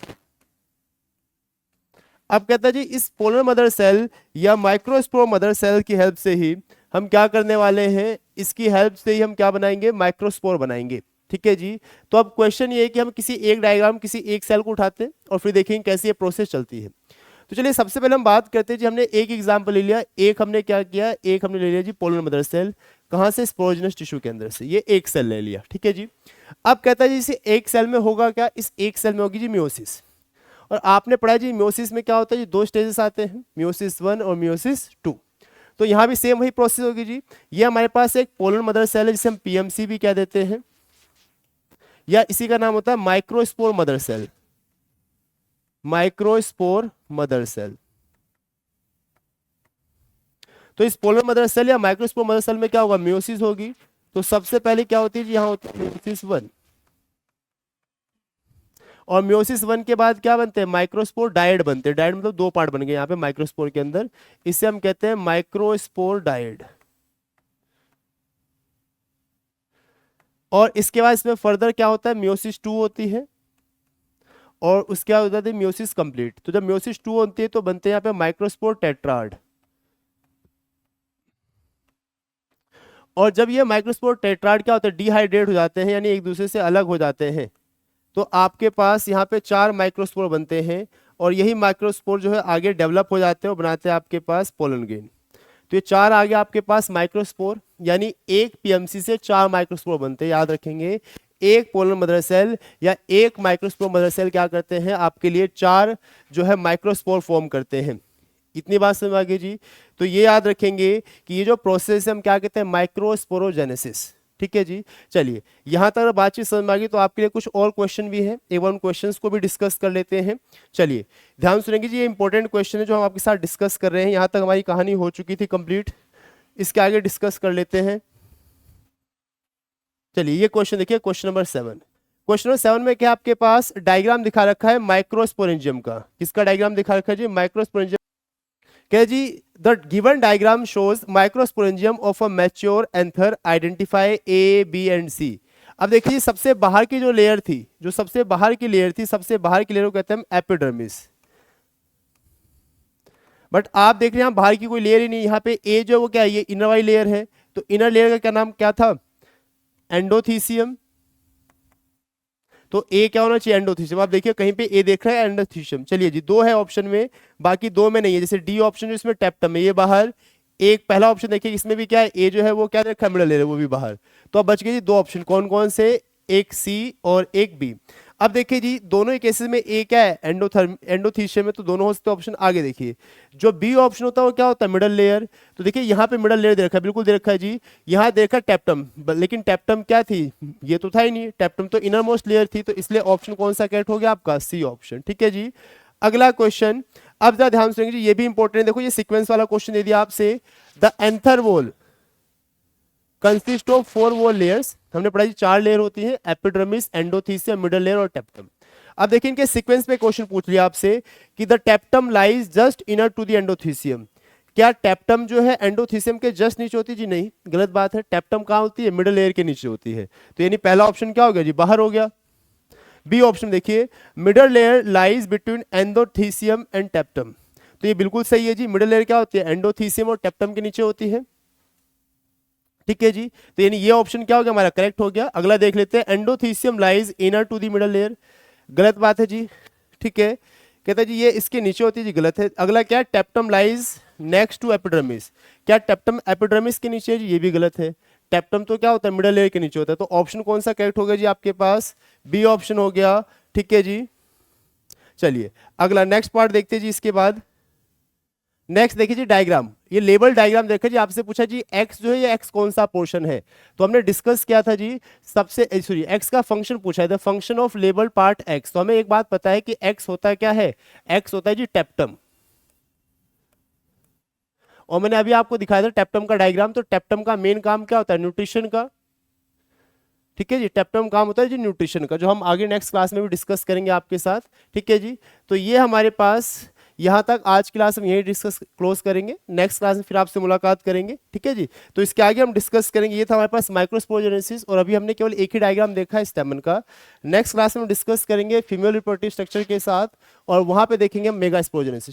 अब कहता है जी इस पोलर मदर सेल या माइक्रोस्पोर मदर सेल की हेल्प से ही हम क्या करने वाले हैं, इसकी हेल्प से ही हम क्या बनाएंगे, माइक्रोस्पोर बनाएंगे। ठीक है जी। तो अब क्वेश्चन ये है कि हम किसी एक डायग्राम, किसी एक सेल को उठाते हैं और फिर देखेंगे कैसे ये प्रोसेस चलती है। तो चलिए सबसे पहले हम बात करते हैं जी, हमने एक एग्जांपल ले लिया, एक हमने क्या किया, एक हमने ले लिया जी पोलर मदर सेल, कहां से, स्पोरोजिनस टिश्यू के अंदर से, ये एक सेल ले लिया। ठीक है जी। अब कहता है जी इसे एक सेल में होगा क्या, इस एक सेल में होगी जी मियोसिस। और आपने पढ़ा जी मियोसिस में क्या होता है जी, दो स्टेजेस आते हैं, मियोसिस 1 और मियोसिस 2। तो यहाँ भी सेम वही प्रोसेस होगी जी। ये हमारे पास एक पोलर मदर सेल है जिसे हम पीएमसी भी कह देते हैं, या इसी का नाम होता है microspore mother cell, microspore mother cell. तो इस पोलर मदर सेल या माइक्रोस्पोर मदर सेल में क्या होगा, मियोसिस होगी। तो सबसे पहले क्या होती है जी, यहाँ होती है मियोसिस 1, और मियोसिस 1 के बाद क्या बनते हैं, माइक्रोस्पोर डायड बनते हैं। डायड मतलब दो पार्ट बन गए यहाँ पे माइक्रोस्पोर के अंदर, इसे हम कहते हैं माइक्रोस्पोर डायड। और इसके बाद इसमें फर्दर क्या होता है, मियोसिस 2 होती है, और उसके बाद होता है मियोसिस कंप्लीट। तो जब मियोसिस 2 होती है तो बनते हैं यहाँ पे माइक्रोस्पोर टेट्राड। और जब ये माइक्रोस्पोर टेट्राड क्या होता है, डिहाइड्रेट हो जाते हैं, यानी एक दूसरे से अलग हो जाते हैं, तो आपके पास यहाँ पे 4 माइक्रोस्पोर बनते हैं, और यही माइक्रोस्पोर जो है आगे डेवलप हो जाते हैं और बनाते हैं आपके पास पोलन ग्रेन। तो ये 4 आ गया आपके पास माइक्रोस्पोर, यानी एक पीएमसी से 4 माइक्रोस्पोर बनते हैं। याद रखेंगे, एक पोलर मदर सेल या एक माइक्रोस्पोर मदर सेल क्या करते हैं, आपके लिए 4 जो है माइक्रोस्पोर फॉर्म करते हैं। इतनी बात समझ आ गई जी। तो ये याद रखेंगे कि ये जो प्रोसेस है हम क्या कहते हैं, माइक्रोस्पोरोजेनेसिस। ठीक है जी। चलिए यहां तक बातचीत समझ में आ गई, तो आपके लिए कुछ और क्वेश्चन भी है, एक बार उन क्वेश्चंस को भी डिस्कस कर लेते हैं। चलिए ध्यान सुनेंगे जी, ये इंपॉर्टेंट क्वेश्चन है जो हम आपके साथ डिस्कस कर रहे हैं। यहां तक हमारी कहानी हो चुकी थी कंप्लीट, इसके आगे डिस्कस कर लेते हैं। चलिए ये क्वेश्चन देखिए, क्वेश्चन नंबर 7। क्वेश्चन नंबर 7 में क्या आपके पास डायग्राम दिखा रखा है माइक्रोस्पोरेंजियम का। किसका डायग्राम दिखा रखा है जी, माइक्रोस्पोरेंजियम। क्या जी, the given diagram shows microsporangium of a mature anther, identify A B and C. अब देखिए सबसे बाहर की जो लेयर थी, जो सबसे बाहर की लेयर थी, सबसे बाहर की लेयर को कहते हैं हम एपिडर्मिस। बट आप देख रहे हैं यहाँ बाहर की कोई लेयर ही नहीं, यहाँ पे ए जो वो क्या है, ये इनर वाली लेयर है। तो इनर लेयर का क्या नाम क्या था, एंडोथीसियम। तो ए क्या होना चाहिए, एंडोथीसियम। आप देखिए कहीं पे ए देख रहा है एंडोथीसियम। चलिए जी, 2 है ऑप्शन में, बाकी 2 में नहीं है। जैसे डी ऑप्शन जो इसमें टेप्टम है, ये बाहर। एक पहला ऑप्शन देखिए इसमें भी क्या है, ए जो है वो क्या रखा है, मिडल लेयर है, वो भी बाहर। तो अब बच गए जी 2 ऑप्शन, कौन कौन से, एक सी और एक बी। अब देखिए जी दोनों ही केसेस में ए क्या है, एंडोथीसियम में, तो दोनों हो सकते ऑप्शन। आगे देखिए जो बी ऑप्शन होता है वो क्या होता है, मिडल लेयर। तो देखिए यहाँ पे मिडल लेयर दे रखा है, बिल्कुल दे रखा है जी। यहाँ देखा टैप्टम, लेकिन टैप्टम क्या थी, ये तो था ही नहीं, टैप्टम तो इनर मोस्ट लेयर थी, तो इसलिए ऑप्शन कौन सा करेक्ट हो गया आपका, सी ऑप्शन। ठीक है जी। अगला क्वेश्चन, अब जरा ध्यान सुनेंगे जी, ये भी इंपॉर्टेंट है। देखो ये सीक्वेंस वाला क्वेश्चन दे दिया आपसे, the anther wall consist of 4 wall layers. हमने पढ़ा जी 4 लेयर होती है, एपिडर्मिस, एंडोथीसियम, मिडल लेयर और टैप्टम। अब देखिए इनके सीक्वेंस में क्वेश्चन पूछ लिया आपसे कि the tapetum lies just inner to the endothecium. क्या टैप्टम जो है एंडोथीसियम के जस्ट नीचे होती है जी, नहीं, गलत बात है। टैप्टम कहां होती है, मिडल लेयर के नीचे होती है। तो यानी पहला ऑप्शन क्या हो गया जी, बाहर हो गया। बी ऑप्शन देखिए, middle layer lies between endothecium and tapetum. तो ये बिल्कुल सही है जी, मिडल लेयर क्या होती है, एंडोथीसियम और टैप्टम के नीचे होती है। ठीक है जी, तो यानी ये ऑप्शन क्या हो गया हमारा, करेक्ट हो गया। अगला देख लेते हैं, endothecium lies inner to the middle layer, गलत बात है जी। ठीक है, कहता है जी ये इसके नीचे होती है जी, गलत है। अगला क्या है, tapetum lies next to epidermis, क्या टैप्टम एपिडर्मिस के नीचे है जी, ये भी गलत है। टैप्टम तो क्या होता है, मिडल लेयर के नीचे होता है। तो ऑप्शन कौन सा करेक्ट हो गया जी आपके पास, बी ऑप्शन हो गया। ठीक है जी, चलिए अगला नेक्स्ट पार्ट देखते हैं जी। इसके बाद नेक्स्ट देखिए जी डायग्राम, ये लेबल डायग्राम देखिए जी, आपसे पूछा जी एक्स जो है ये एक्स कौन सा पोर्शन है। तो हमने डिस्कस किया था जी, सबसे सॉरी एक्स का फंक्शन पूछा है, the function of label part x. तो हमें एक बात पता है कि एक्स होता है क्या है, एक्स होता है जी टैप्टम। और मैंने अभी आपको दिखाया था टैप्टम का डायग्राम। तो टैप्टम का मेन काम क्या होता है, न्यूट्रिशन का। ठीक है जी, टैप्टम काम होता है जी न्यूट्रिशन का, जो हम आगे नेक्स्ट क्लास में भी डिस्कस करेंगे आपके साथ। ठीक है जी, तो ये हमारे पास यहाँ तक आज की क्लास हम यही डिस्कस क्लोज करेंगे। नेक्स्ट क्लास में फिर आपसे मुलाकात करेंगे। ठीक है जी, तो इसके आगे हम डिस्कस करेंगे। ये था हमारे पास माइक्रोस्पोरोजेनेसिस, और अभी हमने केवल एक ही डायग्राम देखा है स्टेमन का। नेक्स्ट क्लास में हम डिस्कस करेंगे फीमेल रिप्रोडक्टिव स्ट्रक्चर के साथ, और वहाँ पे देखेंगे मेगा स्पोरोजेनेसिस।